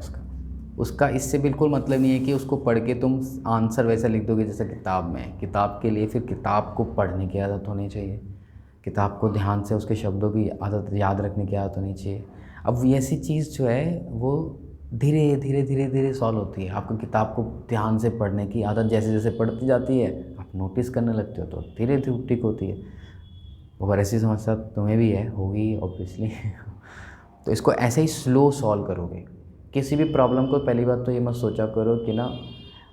S1: उसका। इससे बिल्कुल मतलब नहीं है कि उसको पढ़ के तुम आंसर वैसा लिख दोगे जैसे किताब में। किताब के लिए फिर किताब को पढ़ने की आदत होनी चाहिए, किताब को ध्यान से उसके शब्दों की आदत याद रखने की आदत होनी चाहिए। अब ये ऐसी चीज़ जो है वो धीरे धीरे धीरे धीरे सॉल्व होती है। आपको किताब को ध्यान से पढ़ने की आदत जैसे जैसे पढ़ती जाती है, आप नोटिस करने लगते हो, तो धीरे धीरे ठीक होती है। और ऐसी समस्या तुम्हें भी है, होगी ऑब्वियसली। तो इसको ऐसे ही स्लो सॉल्व करोगे। किसी भी प्रॉब्लम को पहली बात तो ये मत सोचा करो कि ना,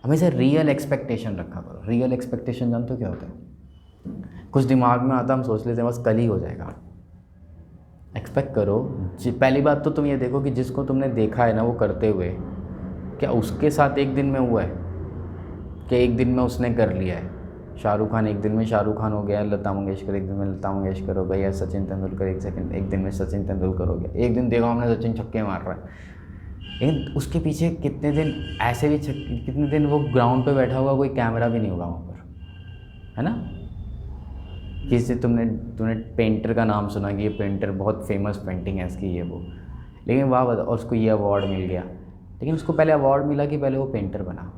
S1: हमेशा रियल एक्सपेक्टेशन रखा करो। रियल एक्सपेक्टेशन जानते हो क्या होता है? कुछ दिमाग में आता, हम सोच लेते हैं बस कल ही हो जाएगा। एक्सपेक्ट करो। पहली बात तो तुम ये देखो कि जिसको तुमने देखा है ना वो करते हुए, क्या उसके साथ एक दिन में हुआ है? कि एक दिन में उसने कर लिया है? शाहरुख खान एक दिन में शाहरुख खान हो गया, लता मंगेशकर एक दिन में लता मंगेशकर हो गई, या सचिन तेंदुलकर एक दिन में सचिन तेंदुलकर हो गया। एक दिन देखो हमने सचिन छक्के मार रहा है, लेकिन उसके पीछे कितने दिन ऐसे भी कितने दिन वो ग्राउंड पे बैठा हुआ, कोई कैमरा भी नहीं होगा वहाँ पर, है ना? किसी तुमने पेंटर का नाम सुना कि ये पेंटर बहुत फेमस पेंटिंग है इसकी, ये वो, लेकिन वाह, और उसको ये अवार्ड मिल गया। लेकिन उसको पहले अवार्ड मिला कि पहले वो पेंटर बना?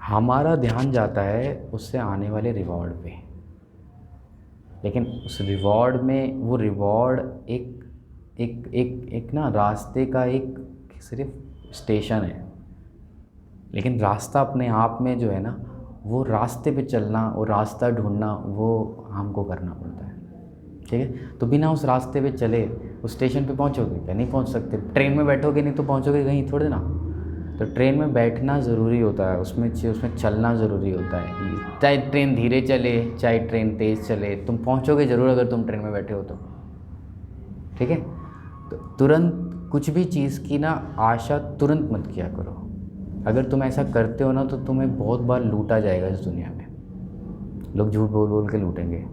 S1: हमारा ध्यान जाता है उससे आने वाले रिवॉर्ड पे, लेकिन उस रिवॉर्ड में वो रिवॉर्ड एक ना रास्ते का एक सिर्फ स्टेशन है, लेकिन रास्ता अपने आप में जो है ना, वो रास्ते पे चलना, वो रास्ता ढूंढना, वो हमको करना पड़ता है। ठीक है, तो बिना उस रास्ते पे चले उस स्टेशन पे पहुंचोगे क्या? नहीं पहुंच सकते। ट्रेन में बैठोगे नहीं तो पहुंचोगे कहीं थोड़े ना। तो ट्रेन में बैठना ज़रूरी होता है, उसमें चलना ज़रूरी होता है। चाहे ट्रेन धीरे चले चाहे ट्रेन तेज़ चले, तुम पहुंचोगे ज़रूर अगर तुम ट्रेन में बैठे हो तो। ठीक है, तो तुरंत कुछ भी चीज़ की ना आशा तुरंत मत किया करो। अगर तुम ऐसा करते हो ना तो तुम्हें बहुत बार लूटा जाएगा इस दुनिया में। लोग झूठ बोल बोल के लूटेंगे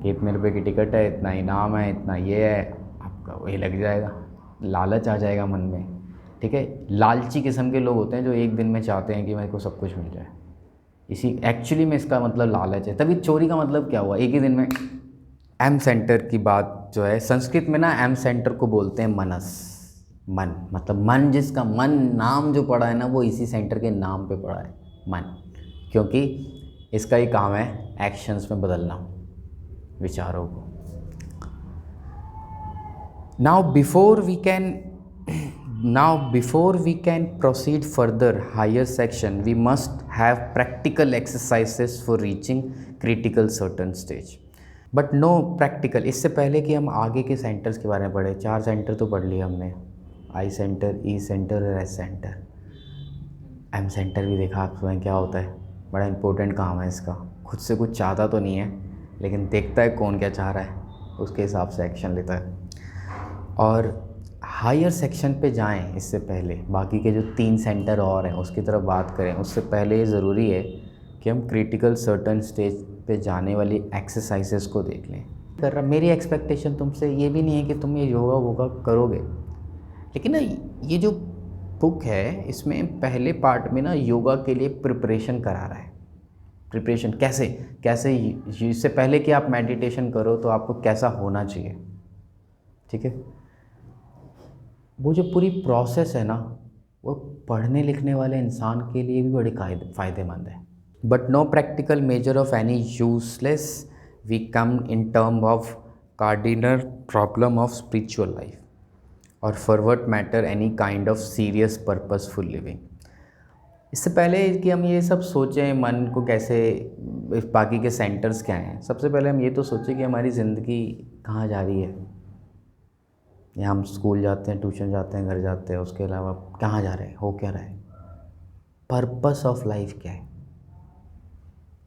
S1: कि इतने रुपए की टिकट है, इतना इनाम है, इतना ये है, आपका वही लग जाएगा, लालच आ जाएगा मन में। ठीक है, लालची किस्म के लोग होते हैं जो एक दिन में चाहते हैं कि मेरे को सब कुछ मिल जाए। एक्चुअली में इसका मतलब लालच है। तभी चोरी का मतलब क्या हुआ? एक ही दिन में एम सेंटर की बात जो है, संस्कृत में ना एम सेंटर को बोलते हैं मनस। मन मतलब मन, जिसका मन नाम जो पड़ा है ना वो इसी सेंटर के नाम पे पड़ा है, मन। क्योंकि इसका ही काम है एक्शंस में बदलना विचारों को। Now before we can proceed further higher section, we must have practical exercises for reaching critical certain stage. But no practical, इससे पहले कि हम आगे के सेंटर्स के बारे में पढ़े, 4 सेंटर तो पढ़ लिए हमने, आई सेंटर, ई सेंटर और एस सेंटर। एम सेंटर भी देखा आप स्वयं क्या होता है, बड़ा इंपॉर्टेंट काम है इसका। खुद से कुछ चाहता तो नहीं है, लेकिन देखता है कौन क्या चाह रहा है, उसके हिसाब से एक्शन लेता है। और हायर सेक्शन पे जाएं इससे पहले, बाकी के जो 3 सेंटर और हैं उसकी तरफ बात करें, उससे पहले ये ज़रूरी है कि हम क्रिटिकल सर्टन स्टेज पे जाने वाली एक्सरसाइजेस को देख लें। मेरी एक्सपेक्टेशन तुमसे ये भी नहीं है कि तुम ये योगा वोगा करोगे, लेकिन ना ये जो बुक है इसमें पहले पार्ट में ना योगा के लिए प्रिपरेशन करा रहा है। प्रिपरेशन कैसे कैसे, इससे पहले कि आप मेडिटेशन करो तो आपको कैसा होना चाहिए, ठीक है। वो जो पूरी प्रोसेस है ना, वो पढ़ने लिखने वाले इंसान के लिए भी बड़ी फ़ायदेमंद है। But no practical measure of any useless we come in term of cardinal problem of spiritual life और forward matter any kind of serious purposeful living. इससे पहले कि हम ये सब सोचें मन को कैसे, बाकी के सेंटर्स क्या हैं, सबसे पहले हम ये तो सोचें कि हमारी ज़िंदगी कहाँ जा रही है। या हम स्कूल जाते हैं, ट्यूशन जाते हैं, घर जाते हैं, उसके अलावा कहाँ जा रहे हैं, हो क्या रहा है, पर्पस ऑफ लाइफ क्या है।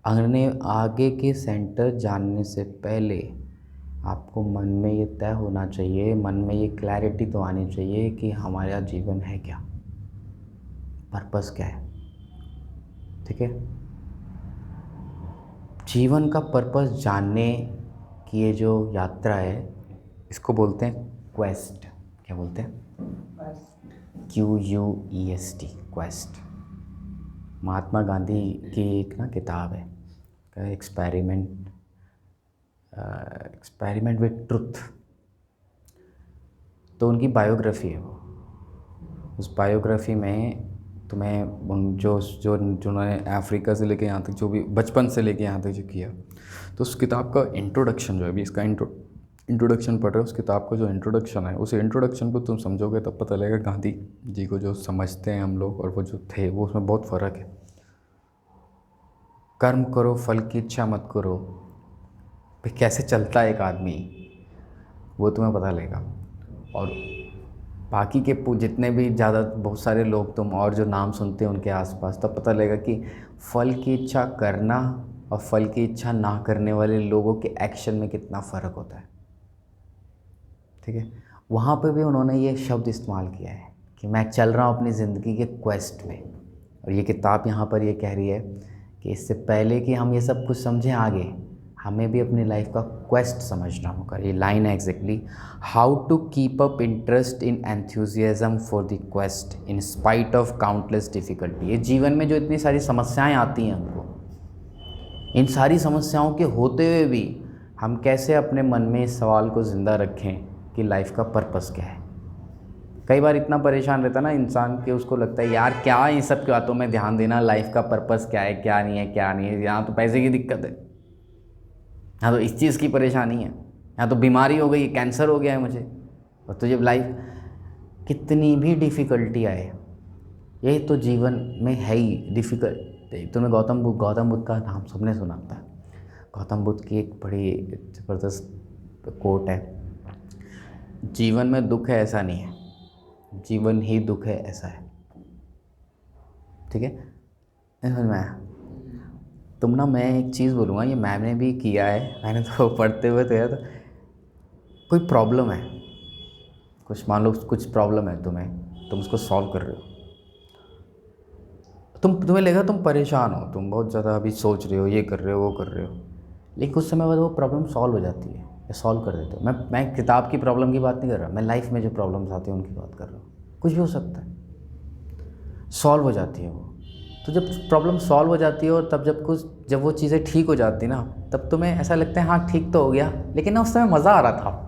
S1: आगे के सेंटर जानने से पहले आपको मन में ये तय होना चाहिए, मन में ये क्लैरिटी तो आनी चाहिए कि हमारा जीवन है क्या, पर्पस क्या है, ठीक है। जीवन का पर्पस जानने की ये जो यात्रा है, इसको बोलते हैं क्वेस्ट। क्या बोलते हैं? QUEST, quest. महात्मा गांधी की एक ना किताब है, एक्सपेरिमेंट विद ट्रुथ, तो उनकी बायोग्राफी है वो। उस बायोग्राफी में तुम्हें जिन्होंने अफ्रीका से लेके यहाँ तक, जो भी बचपन से लेके यहाँ तक जो किया, तो उस किताब का इंट्रोडक्शन जो है, अभी इसका इंट्रोडक्शन पढ़ रहे हो, उस किताब का जो इंट्रोडक्शन है, उस इंट्रोडक्शन को तुम समझोगे तब पता लगेगा गांधी जी को जो समझते हैं हम लोग और वो जो थे, वो उसमें बहुत फ़र्क है। कर्म करो, फल की इच्छा मत करो, भाई कैसे चलता है एक आदमी, वो तुम्हें पता लगेगा। और बाकी के जितने भी ज़्यादा बहुत सारे लोग तुम और जो नाम सुनते हैं उनके आसपास, तब पता लगेगा कि फल की इच्छा करना और फल की इच्छा ना करने वाले लोगों के एक्शन में कितना फ़र्क होता है, ठीक है। वहाँ पे भी उन्होंने ये शब्द इस्तेमाल किया है कि मैं चल रहा हूँ अपनी ज़िंदगी के क्वेस्ट में। और ये किताब यहाँ पर ये कह रही है कि इससे पहले कि हम ये सब कुछ समझें आगे, हमें भी अपनी लाइफ का क्वेस्ट समझना होगा। ये लाइन है exactly, how to keep up interest in enthusiasm for the quest in spite of countless difficulty. ये जीवन में जो इतनी सारी समस्याएं आती हैं हमको, इन सारी समस्याओं के होते हुए भी हम कैसे अपने मन में इस सवाल को ज़िंदा रखें कि लाइफ का पर्पस क्या है। कई बार इतना परेशान रहता ना इंसान कि उसको लगता है यार क्या इन सब की बातों में ध्यान देना, लाइफ का पर्पस क्या है, क्या नहीं है, क्या नहीं है। यहाँ तो पैसे की दिक्कत है, यहाँ तो इस चीज़ की परेशानी है, यहाँ तो बीमारी हो गई है, कैंसर हो गया है मुझे। और तो जब लाइफ कितनी भी डिफ़िकल्टी आए, यही तो जीवन में है ही डिफ़िकल्ट। तुम्हें गौतम बुद्ध का नाम सबने सुना था। गौतम बुद्ध की एक बड़ी ज़बरदस्त कोट है, जीवन में दुख है ऐसा नहीं है, जीवन ही दुख है ऐसा है, ठीक है। समझ में आया? तुम ना, मैं एक चीज़ बोलूँगा, ये मैंने भी किया है, मैंने तो पढ़ते हुए तो यार, कोई प्रॉब्लम है, कुछ मान लो कुछ प्रॉब्लम है तुम्हें, तुम उसको सॉल्व कर रहे हो, तुम्हें लगेगा तुम परेशान हो, तुम बहुत ज़्यादा अभी सोच रहे हो, ये कर रहे हो, वो कर रहे हो, लेकिन कुछ समय बाद वो प्रॉब्लम सॉल्व हो जाती है या सॉल्व कर देते हो। मैं किताब की प्रॉब्लम की बात नहीं कर रहा, मैं लाइफ में जो प्रॉब्लम्स आती हैं उनकी बात कर रहा हूँ। कुछ भी हो सकता है, सॉल्व हो जाती है वो। तो जब प्रॉब्लम सॉल्व हो जाती है और तब जब वो चीज़ें ठीक हो जाती है ना, तब तुम्हें ऐसा लगता है हाँ ठीक तो हो गया, लेकिन ना उस समय मज़ा आ रहा था।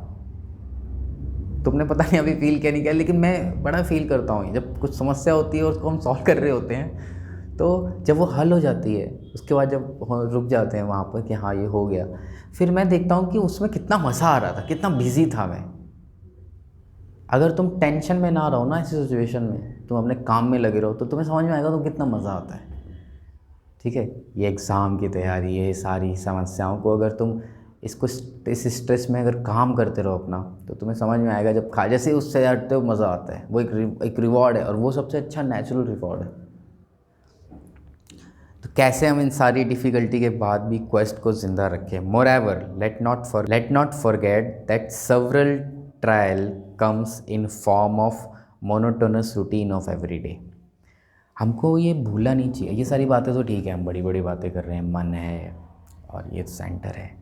S1: तुमने पता नहीं अभी फील क्या नहीं किया, लेकिन मैं बड़ा फील करता हूँ जब कुछ समस्या होती है और उसको हम सॉल्व कर रहे होते हैं, तो जब वो हल हो जाती है उसके बाद जब रुक जाते हैं वहाँ पर कि हाँ ये हो गया, फिर मैं देखता हूँ कि उसमें कितना मज़ा आ रहा था, कितना बिजी था मैं। अगर तुम टेंशन में ना रहो ना ऐसी सिचुएशन में, तुम अपने काम में लगे रहो, तो तुम्हें समझ में आएगा तो कितना मज़ा आता है। ठीक है, ये एग्ज़ाम की तैयारी, ये सारी समस्याओं को अगर तुम इसको इस स्ट्रेस में अगर काम करते रहो अपना, तो तुम्हें समझ में आएगा जब जैसे उससे हटते हो मज़ा आता है। वो एक रिवॉर्ड है, और वो सबसे अच्छा नेचुरल रिवॉर्ड है। तो कैसे हम इन सारी डिफ़िकल्टी के बाद भी क्वेस्ट को ज़िंदा रखें। More ever let not forget that several trial comes in form of monotonous routine of every day. हमको ये भूलना नहीं चाहिए। ये सारी बातें तो ठीक है, हम बड़ी बड़ी बातें कर रहे हैं, मन है और ये सेंटर है,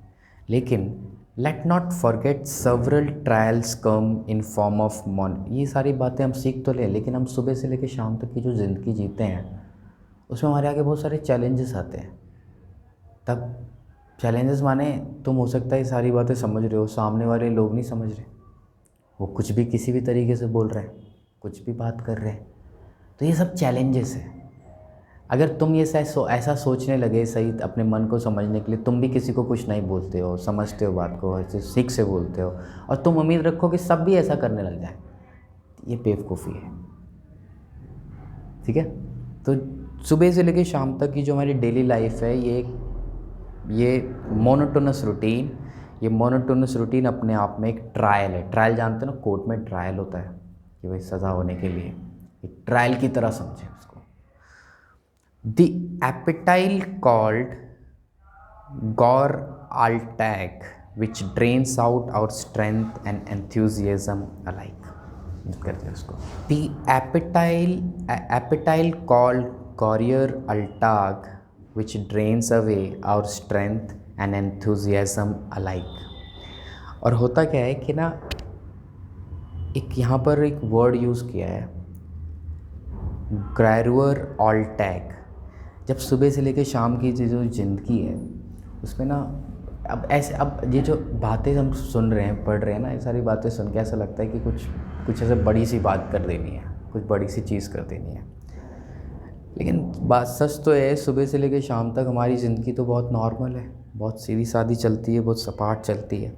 S1: लेकिन late not forget several trials come in form of ये सारी बातें हम सीख तो लें, लेकिन हम सुबह से लेकर शाम तक की जो ज़िंदगी जीते हैं उसमें हमारे आगे बहुत सारे चैलेंजेस आते हैं। तब चैलेंजेस माने तुम हो सकता है ये सारी बातें समझ रहे हो, सामने वाले लोग नहीं समझ रहे, वो कुछ भी किसी भी तरीके से बोल रहे हैं, कुछ भी बात कर रहे हैं, तो ये सब चैलेंजेस हैं। अगर तुम ये ऐसा सोचने लगे सही अपने मन को समझने के लिए, तुम भी किसी को कुछ नहीं बोलते हो, समझते हो बात को, ऐसे सीख से बोलते हो, और तुम उम्मीद रखो कि सब भी ऐसा करने लग जाए, ये बेवकूफ़ी है। ठीक है, तो सुबह से लेकर शाम तक की जो हमारी डेली लाइफ है, ये मोनोटोनस रूटीन अपने आप में एक ट्रायल है। ट्रायल जानते हो ना, कोर्ट में ट्रायल होता है कि भाई सज़ा होने के लिए, एक ट्रायल की तरह समझे उसको। द एपेटाइल called Gore-Altac, which drains out our strength and enthusiasm alike. करते हैं उसको। The appetile called Gore-Altac, which drains away our strength and enthusiasm alike. और होता क्या है कि ना, एक यहाँ पर एक वर्ड यूज़ किया है, Gore-Altac। जब सुबह से लेकर शाम की जो ज़िंदगी है उसमें ना, अब ये जो बातें हम सुन रहे हैं, पढ़ रहे हैं ना, ये सारी बातें सुन के ऐसा लगता है कि कुछ ऐसे बड़ी सी बात कर देनी है, कुछ बड़ी सी चीज़ कर देनी है। लेकिन बात सच तो है, सुबह से लेकर शाम तक हमारी ज़िंदगी तो बहुत नॉर्मल है, बहुत सीधी सादी चलती है, बहुत सपाट चलती है।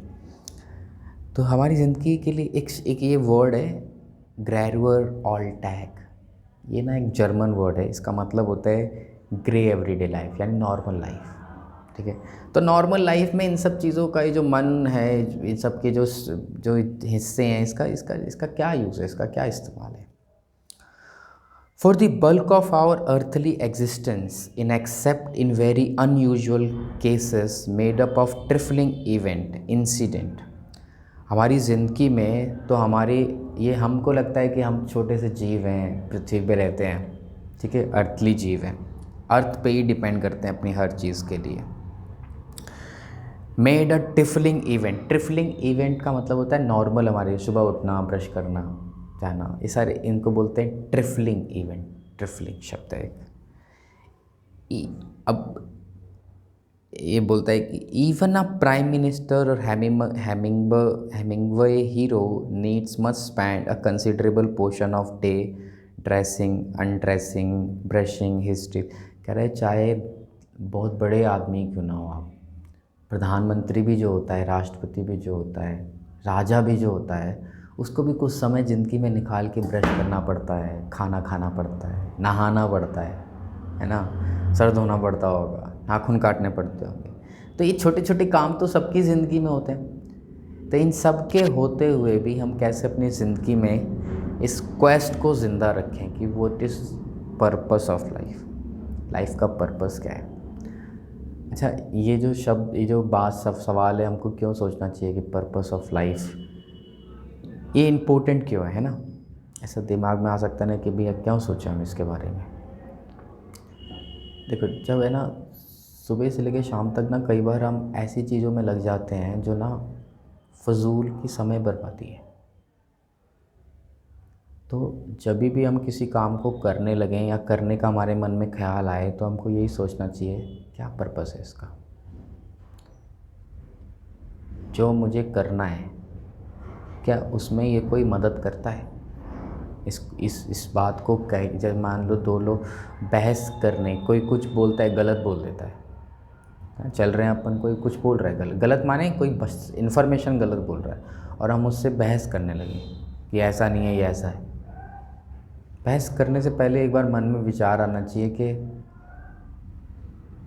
S1: तो हमारी ज़िंदगी के लिए एक ये वर्ड है Gore-Altac। ये ना एक जर्मन वर्ड है, इसका मतलब होता है ग्रे एवरीडे लाइफ, यानी नॉर्मल लाइफ। ठीक है, तो नॉर्मल लाइफ में इन सब चीज़ों का ये जो मन है, इन सब के जो हिस्से हैं, इसका क्या यूज़ है, इसका क्या इस्तेमाल है। For the bulk of our earthly existence in except in very unusual cases made up of trifling event incident. हमारी ज़िंदगी में तो हमको लगता है कि हम छोटे से जीव हैं, पृथ्वी पे रहते हैं, ठीक है, अर्थली जीव हैं, अर्थ पे ही डिपेंड करते हैं अपनी हर चीज़ के लिए। मेड अ ट्रिफलिंग इवेंट का मतलब होता है नॉर्मल, हमारे सुबह उठना, ब्रश करना, जाना, ये सारे इनको बोलते हैं ट्रिफलिंग इवेंट। ट्रिफलिंग शब्द है अब ये बोलता है कि इवन अ प्राइम मिनिस्टर और Hemingway hero needs must spend a considerable portion of day dressing, undressing, brushing, history. कह रहे चाहे बहुत बड़े आदमी क्यों ना हो आप, प्रधानमंत्री भी जो होता है, राष्ट्रपति भी जो होता है, राजा भी जो होता है, उसको भी कुछ समय ज़िंदगी में निकाल के ब्रश करना पड़ता है, खाना खाना पड़ता है, नहाना पड़ता है ना, सर धोना पड़ता होगा, नाखून काटने पड़ते होंगे। तो ये छोटे छोटे काम तो सबकी ज़िंदगी में होते हैं। तो इन सब के होते हुए भी हम कैसे अपनी ज़िंदगी में इस क्वेस्ट को ज़िंदा रखें कि what is purpose of life का पर्पस क्या है। अच्छा, ये जो सब सवाल है, हमको क्यों सोचना चाहिए कि पर्पस ऑफ लाइफ ये इम्पोर्टेंट क्यों है ना। ऐसा दिमाग में आ सकता है ना कि भैया क्यों सोचा हम इसके बारे में। देखो, जब है ना सुबह से लेकर शाम तक ना, कई बार हम ऐसी चीज़ों में लग जाते हैं जो ना फजूल की समय बर्बादी है। तो जब भी हम किसी काम को करने लगें या करने का हमारे मन में ख्याल आए, तो हमको यही सोचना चाहिए क्या पर्पस है इसका। जो मुझे करना है, क्या उसमें ये कोई मदद करता है? इस बात को कह, जब मान लो दो लोग बहस करने, कोई कुछ बोलता है, गलत बोल देता है, चल रहे हैं अपन, कोई कुछ बोल रहा है गलत, गलत माने कोई बस इन्फॉर्मेशन गलत बोल रहा है और हम उससे बहस करने लगे कि ऐसा नहीं है, ये ऐसा है। बहस करने से पहले एक बार मन में विचार आना चाहिए कि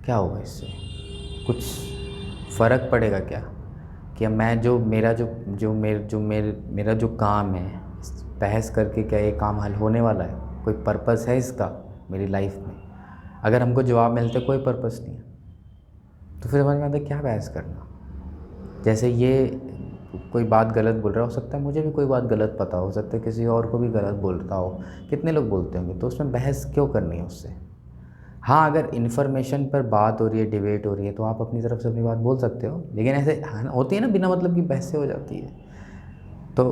S1: क्या होगा इससे, कुछ फ़र्क पड़ेगा क्या? कि मैं जो मेरा जो जो मेरे जो मेरे मेरा जो काम है, बहस करके क्या ये काम हल होने वाला है? कोई पर्पस है इसका मेरी लाइफ में? अगर हमको जवाब मिलते कोई पर्पस नहीं है, तो फिर समझ में आता है क्या बहस करना। जैसे ये कोई बात गलत बोल रहा हो सकता है मुझे भी कोई बात गलत पता हो सकता है, किसी और को भी गलत बोलता हो, कितने लोग बोलते होंगे, तो उसमें बहस क्यों करनी है उससे? हाँ, अगर इन्फॉर्मेशन पर बात हो रही है, डिबेट हो रही है, तो आप अपनी तरफ से अपनी बात बोल सकते हो, लेकिन ऐसे हाँ होती है ना, बिना मतलब की बहसें हो जाती है। तो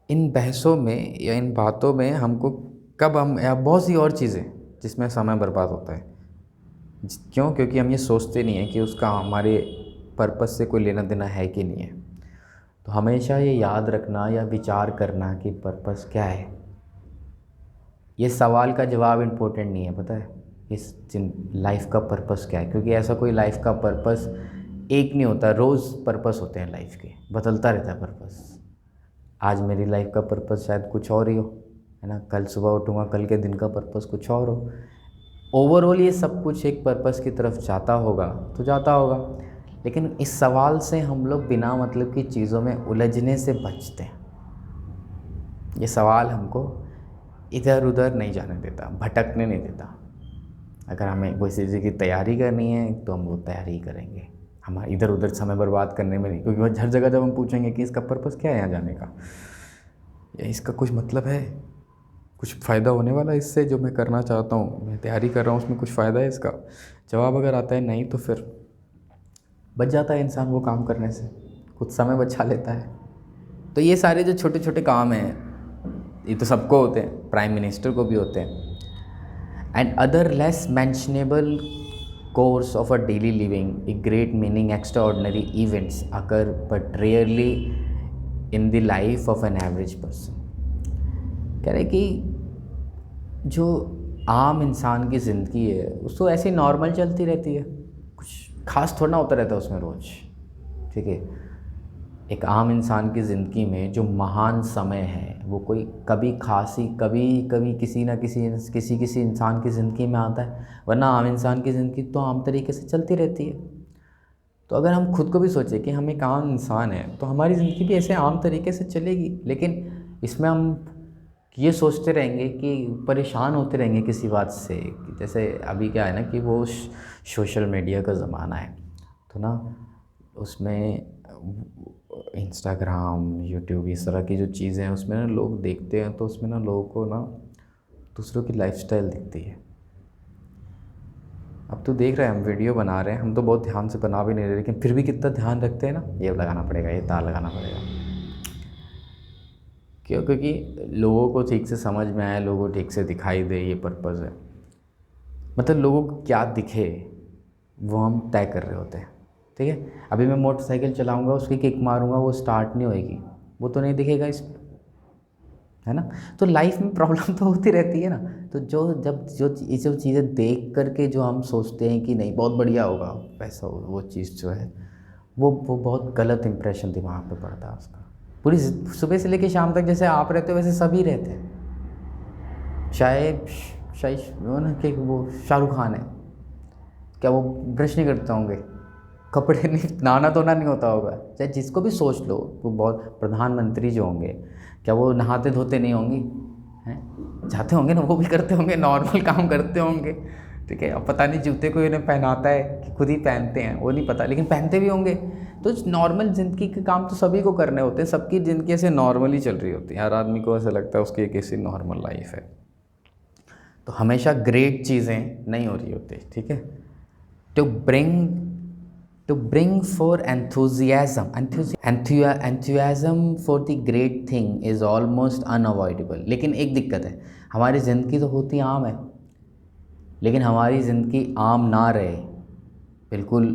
S1: इन बहसों में या इन बातों में हमको कब हम, या बहुत सी और चीज़ें जिसमें समय बर्बाद होता है, क्यों? क्योंकि हम ये सोचते नहीं हैं कि उसका हमारे पर्पस से कोई लेना देना है कि नहीं है। तो हमेशा ये याद रखना या विचार करना कि पर्पस क्या है, ये सवाल का जवाब इम्पोर्टेंट नहीं है, पता है, इस लाइफ का पर्पस क्या है, क्योंकि ऐसा कोई लाइफ का पर्पस एक नहीं होता, रोज़ पर्पस होते हैं लाइफ के, बदलता रहता है पर्पस। आज मेरी लाइफ का पर्पस शायद कुछ और ही हो, है ना, कल सुबह उठूँगा, कल के दिन का पर्पस कुछ और हो। ओवरऑल ये सब कुछ एक पर्पस की तरफ जाता होगा तो जाता होगा, लेकिन इस सवाल से हम लोग बिना मतलब की चीज़ों में उलझने से बचते हैं। ये सवाल हमको इधर उधर नहीं जाने देता, भटकने नहीं देता। अगर हमें कोई चीज़ की तैयारी करनी है तो हम वो तैयारी करेंगे, हम इधर उधर समय बर्बाद करने में नहीं, क्योंकि वो हर जगह जब हम पूछेंगे कि इसका पर्पस क्या है यहाँ जाने का, या इसका कुछ मतलब है, कुछ फ़ायदा होने वाला है इससे, जो मैं करना चाहता हूँ, मैं तैयारी कर रहा हूँ, उसमें कुछ फ़ायदा है इसका, जवाब अगर आता है नहीं, तो फिर बच जाता है इंसान वो काम करने से, कुछ समय बचा लेता है। तो ये सारे जो छोटे छोटे काम हैं, ये तो सबको होते हैं, प्राइम मिनिस्टर को भी होते हैं। And other less mentionable course of a daily living, a great meaning extraordinary events occur but rarely in the life of an average person। कह रहे कि जो आम इंसान की ज़िंदगी है उसको ऐसी नॉर्मल चलती रहती है, कुछ खास थोड़ा होता रहता है उसमें रोज़, ठीक है। एक आम इंसान की ज़िंदगी में जो महान समय है वो कोई कभी खासी कभी कभी किसी ना किसी इंसान की ज़िंदगी में आता है, वरना आम इंसान की ज़िंदगी तो आम तरीके से चलती रहती है। तो अगर हम खुद को भी सोचें कि हम एक आम इंसान हैं, तो हमारी ज़िंदगी भी ऐसे आम तरीके से चलेगी, लेकिन इसमें हम ये सोचते रहेंगे कि परेशान होते रहेंगे किसी बात से, कि जैसे अभी क्या है ना कि वो सोशल मीडिया का ज़माना है, तो ना उसमें इंस्टाग्राम, यूट्यूब, इस तरह की जो चीज़ें हैं उसमें ना लोग देखते हैं, तो उसमें ना लोगों को ना दूसरों की लाइफस्टाइल दिखती है। अब तो देख रहे हैं, हम वीडियो बना रहे हैं, हम तो बहुत ध्यान से बना भी नहीं रहे, लेकिन फिर भी कितना ध्यान रखते हैं ना, ये लगाना पड़ेगा, ये तार लगाना पड़ेगा, क्यों? क्योंकि लोगों को ठीक से समझ में आए, लोगों को ठीक से दिखाई दे, ये पर्पज़ है। मतलब लोगों को क्या दिखे वो हम तय कर रहे होते हैं, ठीक है। अभी मैं मोटरसाइकिल चलाऊंगा, उसकी किक मारूंगा, वो स्टार्ट नहीं होएगी, वो तो नहीं दिखेगा इस, है ना। तो लाइफ में प्रॉब्लम तो होती रहती है ना। तो जो ये सब चीज़ें देख करके जो हम सोचते हैं कि नहीं बहुत बढ़िया होगा, वैसा वो चीज़ जो है वो बहुत गलत इंप्रेशन दिमाग पे पड़ता है उसका। पूरी सुबह से लेकर शाम तक जैसे आप रहते हो वैसे सभी रहते हैं। शायद वो ना कि वो शाहरुख खान है, क्या वो ब्रश नहीं करते होंगे, कपड़े नहीं, नहाना धोना नहीं होता होगा, चाहे जिसको भी सोच लो, वो बहुत प्रधानमंत्री जो होंगे क्या वो नहाते धोते नहीं होंगे, हैं? जाते होंगे ना, वो भी करते होंगे, नॉर्मल काम करते होंगे, ठीक है। अब पता नहीं जूते कोई उन्हें पहनाता है कि खुद ही पहनते हैं, वो नहीं पता, लेकिन पहनते भी होंगे। तो नॉर्मल ज़िंदगी के काम तो सभी को करने होते हैं, सबकी ज़िंदगी ऐसे नॉर्मली चल रही होती है, हर आदमी को ऐसा लगता है उसकी एक ऐसी नॉर्मल लाइफ है। तो हमेशा ग्रेट चीज़ें नहीं हो रही होती, ठीक है। To bring for enthusiasm for the great thing is almost unavoidable। लेकिन एक दिक्कत है, हमारी ज़िंदगी तो होती आम है, लेकिन हमारी ज़िंदगी आम ना रहे, बिल्कुल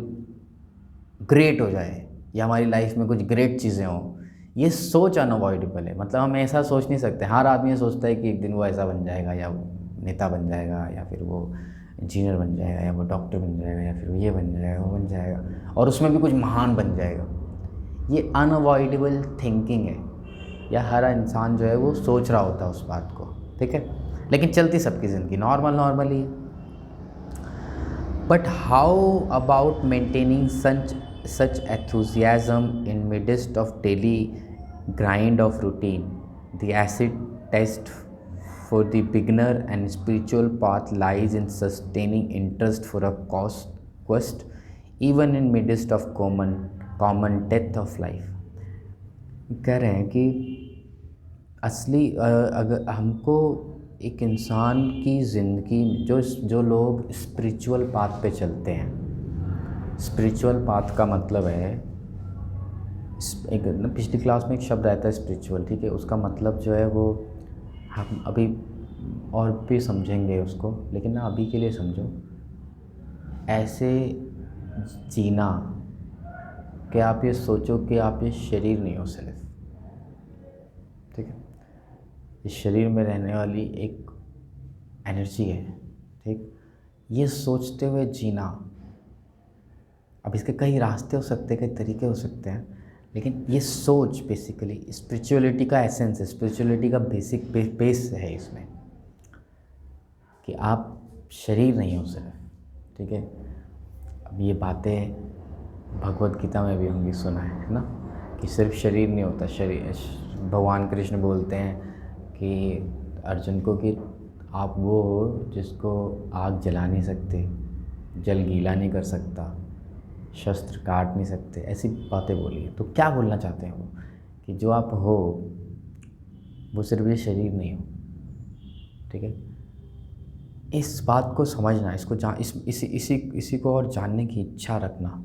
S1: ग्रेट हो जाए या हमारी लाइफ में कुछ ग्रेट चीज़ें हों, ये सोच अनअवॉइडेबल है। मतलब हम ऐसा सोच नहीं सकते। हर आदमी ये सोचता है कि एक दिन वो ऐसा बन जाएगा, या वो नेता बन जाएगा, या फिर वो इंजीनियर बन जाएगा, या वो डॉक्टर बन जाएगा, या फिर ये बन जाएगा, वो बन जाएगा, और उसमें भी कुछ महान बन जाएगा। ये अनअवॉइडेबल थिंकिंग है, या हर इंसान जो है वो सोच रहा होता है उस बात को, ठीक है। लेकिन चलती सबकी ज़िंदगी नॉर्मल ही है। But how about maintaining such enthusiasm in midst of daily grind of routine? The acid test for the beginner and spiritual path lies in sustaining interest for a quest even in midst of common death of life. कह रहे हैं कि असली अगर हमको एक इंसान की ज़िंदगी में जो लोग स्पिरिचुअल पाथ पे चलते हैं, स्पिरिचुअल पाथ का मतलब है, एक पिछली क्लास में एक शब्द आया था स्पिरिचुअल, ठीक है, उसका मतलब जो है वो हम अभी और भी समझेंगे उसको, लेकिन ना अभी के लिए समझो, ऐसे जीना कि आप ये सोचो कि आप ये शरीर नहीं हो सिर्फ, ठीक है, इस शरीर में रहने वाली एक एनर्जी है, ठीक, ये सोचते हुए जीना। अब इसके कई रास्ते हो सकते हैं, कई तरीके हो सकते हैं, लेकिन ये सोच बेसिकली स्पिरिचुअलिटी का एसेंस है, स्पिरिचुअलिटी का बेसिक बेस है इसमें, कि आप शरीर नहीं हो सिर्फ, ठीक है। अब ये बातें भगवत गीता में भी होंगी, सुना है ना, कि सिर्फ शरीर नहीं होता। शरीर, भगवान कृष्ण बोलते हैं कि अर्जुन को कि आप वो हो जिसको आग जला नहीं सकते, जल गीला नहीं कर सकता, शस्त्र काट नहीं सकते, ऐसी बातें बोली है। तो क्या बोलना चाहते हैं वो, कि जो आप हो वो सिर्फ ये शरीर नहीं हो, ठीक है। इस बात को समझना, इसको जान, इसी को और जानने की इच्छा रखना,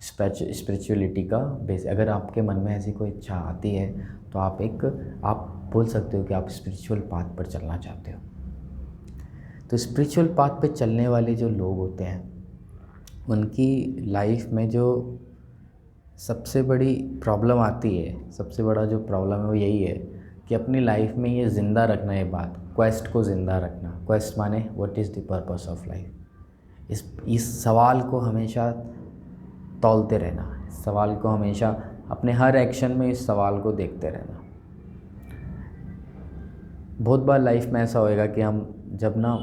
S1: स्पिरिचुअलिटी का बेस। अगर आपके मन में ऐसी कोई इच्छा आती है तो आप बोल सकते हो कि आप स्पिरिचुअल पाथ पर चलना चाहते हो। तो स्पिरिचुअल पाथ पे चलने वाले जो लोग होते हैं, उनकी लाइफ में जो सबसे बड़ी प्रॉब्लम आती है, सबसे बड़ा जो प्रॉब्लम है वो यही है कि अपनी लाइफ में ये ज़िंदा रखना, ये बात, क्वेस्ट को ज़िंदा रखना। क्वेस्ट माने what is the purpose of life. इस सवाल को हमेशा तौलते रहना, इस सवाल को हमेशा अपने हर एक्शन में इस सवाल को देखते रहना। बहुत बार लाइफ में ऐसा होएगा कि हम जब ना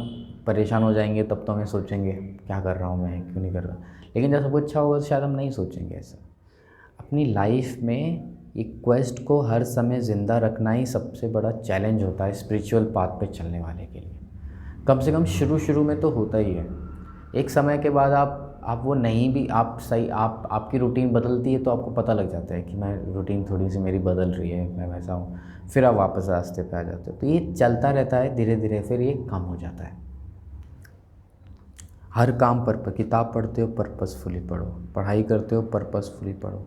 S1: परेशान हो जाएंगे तब तो हमें सोचेंगे क्या कर रहा हूँ मैं, क्यों नहीं कर रहा। लेकिन जब सब कुछ अच्छा होगा तो शायद हम नहीं सोचेंगे ऐसा। अपनी लाइफ में एक क्वेस्ट को हर समय ज़िंदा रखना ही सबसे बड़ा चैलेंज होता है स्पिरिचुअल पाथ पे चलने वाले के लिए। कम से कम शुरू में तो होता ही है। एक समय के बाद आप वो नहीं भी, आप सही, आपकी रूटीन बदलती है तो आपको पता लग जाता है कि मैं रूटीन थोड़ी सी मेरी बदल रही है, मैं वैसा हूँ, फिर आप वापस रास्ते पे आ जाते हो। तो ये चलता रहता है धीरे धीरे, फिर ये कम हो जाता है। हर काम पर किताब पढ़ते हो पर्पसफुली पढ़ो, पढ़ाई करते हो पर्पसफुली पढ़ो,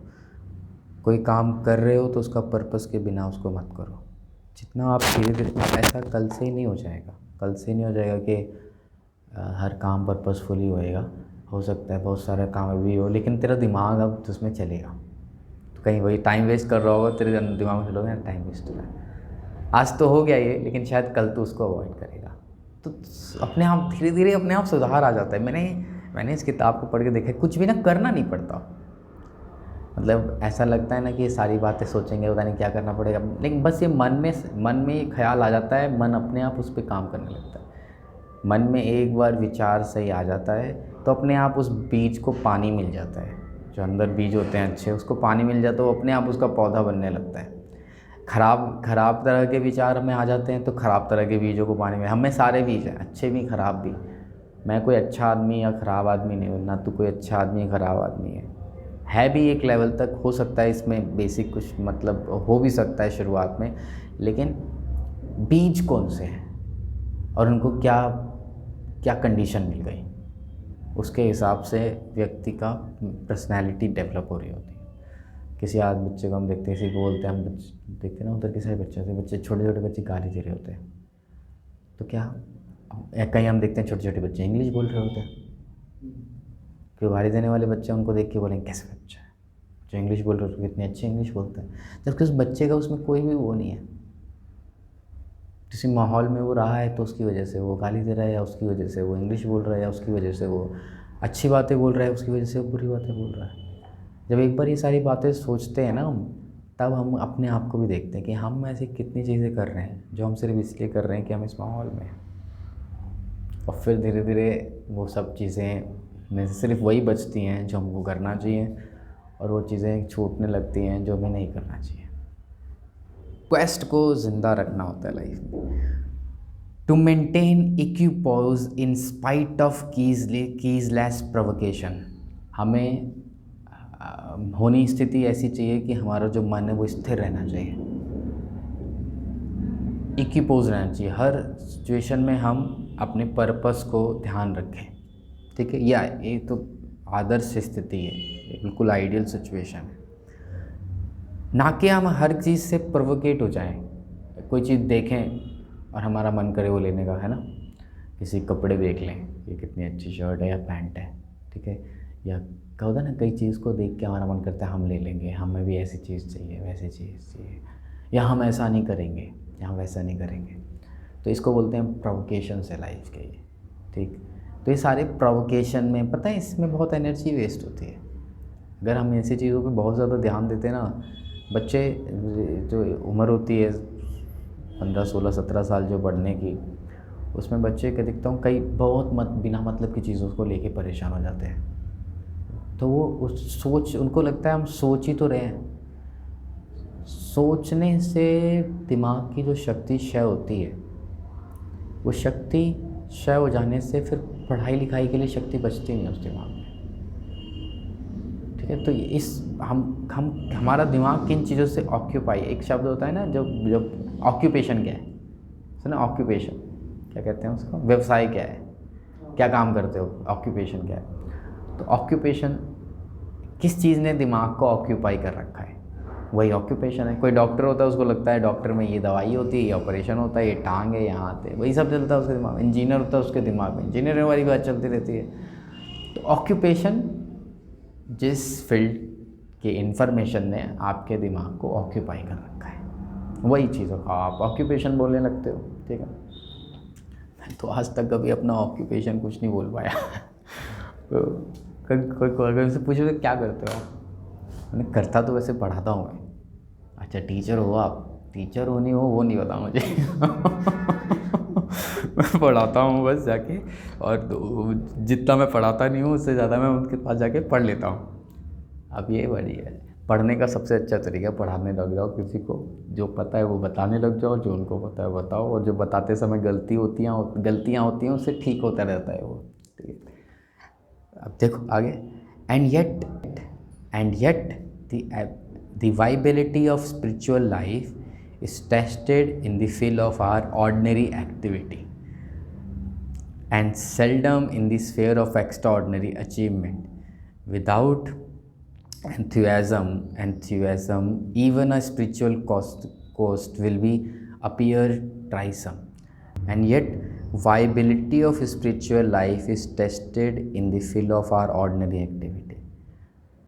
S1: कोई काम कर रहे हो तो उसका पर्पस के बिना उसको मत करो। जितना आप धीरे धीरे, ऐसा कल से ही नहीं हो जाएगा, कल से नहीं हो जाएगा कि हर काम पर्पसफुली होएगा। हो सकता है बहुत सारा काम अभी हो, लेकिन तेरा दिमाग अब उसमें चलेगा, तो कहीं वही टाइम वेस्ट कर रहा होगा, तेरे दिमाग में चलोगे यार टाइम वेस्ट हो रहा है, आज तो हो गया ये, लेकिन शायद कल तो उसको अवॉइड करेगा। तो अपने आप धीरे धीरे अपने आप सुधार आ जाता है। मैंने इस किताब को पढ़ के देखा है, कुछ भी ना करना नहीं पड़ता। मतलब ऐसा लगता है ना कि ये सारी बातें सोचेंगे, पता नहीं क्या करना पड़ेगा, लेकिन बस ये मन में ये ख्याल आ जाता है, मन अपने आप उस पर काम करने लगता है। मन में एक बार विचार सही आ जाता है तो अपने आप उस बीज को पानी मिल जाता है, जो अंदर बीज होते हैं अच्छे, उसको पानी मिल जाता है, वो अपने आप उसका पौधा बनने लगता है। खराब तरह के विचार हमें आ जाते हैं तो खराब तरह के बीजों को पानी में, हमें सारे बीज हैं, अच्छे भी खराब भी। मैं कोई अच्छा आदमी या ख़राब आदमी नहीं हूँ, ना तो कोई अच्छा आदमी या ख़राब आदमी है भी एक लेवल तक हो सकता है, इसमें बेसिक कुछ मतलब हो भी सकता है शुरुआत में, लेकिन बीज कौन से हैं और उनको क्या कंडीशन मिल गई, उसके हिसाब से व्यक्ति का पर्सनैलिटी डेवलप हो रही होती है। किसी बच्चे को हम देखते हैं, किसी को बोलते हैं, हम देखते हैं ना उधर किसी बच्चे छोटे छोटे बच्चे गाली दे रहे होते हैं, तो क्या कहीं हम देखते हैं छोटे छोटे बच्चे इंग्लिश बोल रहे होते हैं, कि गाली देने वाले बच्चे उनको देख के बोलेंगे कैसे बच्चा है जो इंग्लिश बोल रहे हो, इतनी अच्छी इंग्लिश बोलता है, जबकि उस बच्चे का उसमें कोई भी वो नहीं है। किसी माहौल में वो रहा है तो उसकी वजह से वो गाली दे रहा है, या उसकी वजह से वो इंग्लिश बोल रहा है, या उसकी वजह से वो अच्छी बातें बोल रहा है, उसकी वजह से वो बुरी बातें बोल रहा है। जब एक बार ये सारी बातें सोचते हैं ना हम, तब हम अपने आप को भी देखते हैं कि हम ऐसी कितनी चीज़ें कर रहे हैं जो हम सिर्फ इसलिए कर रहे हैं कि हम इस माहौल में हैं। और फिर धीरे धीरे वो सब चीज़ें में से सिर्फ वही बचती हैं जो हमको करना चाहिए, और वो चीज़ें छूटने लगती हैं जो हमें नहीं करना चाहिए। क्वेस्ट को ज़िंदा रखना होता है लाइफ में। To maintain equipoise in spite of ceaseless provocation, हमें होनी स्थिति ऐसी चाहिए कि हमारा जो मन है वो स्थिर रहना चाहिए, इक्विपोज रहना चाहिए। हर सिचुएशन में हम अपने पर्पस को ध्यान रखें, ठीक है। या ये तो आदर्श स्थिति है, ये बिल्कुल आइडियल सिचुएशन है, ना कि हम हर चीज़ से प्रोवोकेट हो जाएं। कोई चीज़ देखें और हमारा मन करे वो लेने का, है ना। किसी कपड़े देख लें, ये कितनी अच्छी शर्ट है या पैंट है, ठीक है। या क्या होता है ना, कई चीज़ को देख के हमारा मन करता है हम ले लेंगे, हमें भी ऐसी चीज़ चाहिए, वैसी चीज़ चाहिए, या हम ऐसा नहीं करेंगे या हम वैसा नहीं करेंगे। तो इसको बोलते हैं प्रोवोकेशन से लाइफ के, ठीक। तो ये सारे प्रोवोकेशन में पता है इसमें बहुत एनर्जी वेस्ट होती है। अगर हम ऐसी चीज़ों पे बहुत ज़्यादा ध्यान देते हैं ना, बच्चे जो उम्र होती है 15, 16, 17 साल जो बढ़ने की, उसमें बच्चे क्या दिखता हूँ कई बहुत बिना मतलब की चीज़ों को लेके परेशान हो जाते हैं। तो वो उस सोच, उनको लगता है हम सोच ही तो रहे हैं। सोचने से दिमाग की जो शक्ति क्षय होती है, वो शक्ति क्षय हो जाने से फिर पढ़ाई लिखाई के लिए शक्ति बचती नहीं उस दिमाग में, ठीक है। तो इस हमारा दिमाग किन चीज़ों से ऑक्यूपाई, एक शब्द होता है ना जब ऑक्यूपेशन क्या है, सुना ऑक्यूपेशन क्या कहते हैं उसको, व्यवसाय क्या है, क्या काम करते हो, ऑक्यूपेशन क्या है। तो ऑक्यूपेशन किस चीज़ ने दिमाग को ऑक्यूपाई कर रखा है, वही ऑक्यूपेशन है। कोई डॉक्टर होता है, उसको लगता है डॉक्टर में ये दवाई होती है, ये ऑपरेशन होता है, ये टांग है, यहाँ आते, वही सब चलता है उसके दिमाग में। इंजीनियर होता है, उसके दिमाग में इंजीनियर वाली बात चलती रहती है। तो ऑक्यूपेशन जिस फील्ड की इन्फॉर्मेशन ने आपके दिमाग को ऑक्यूपाई कर रखा है, वही चीज़ों का आप ऑक्यूपेशन बोलने लगते हो, ठीक है। मैं तो आज तक कभी अपना ऑक्यूपेशन कुछ नहीं बोल पाया। तो कोई अगर उनसे पूछो तो क्या करते हो, मैंने करता तो वैसे पढ़ाता हूँ मैं। अच्छा टीचर हो आप, टीचर हो नहीं हो वो नहीं पता मुझे। मैं पढ़ाता हूँ बस जाके, और जितना मैं पढ़ाता नहीं हूँ उससे ज़्यादा मैं उनके पास जाके पढ़ लेता हूँ। अब ये बड़ी है, पढ़ने का सबसे अच्छा तरीका पढ़ाने लग जाओ, किसी को जो पता है वो बताने लग जाओ, जो उनको पता है बताओ, और जो बताते समय गलतियाँ होती हैं उससे ठीक होता रहता है वो, ठीक है। अब देखो आगे, and yet the viability of spiritual life is tested in the field of our ordinary activity and seldom in the sphere of extraordinary achievement. Without enthusiasm, even a spiritual cost will be appear tiresome. And yet viability of spiritual life is tested in the field of our ordinary activity.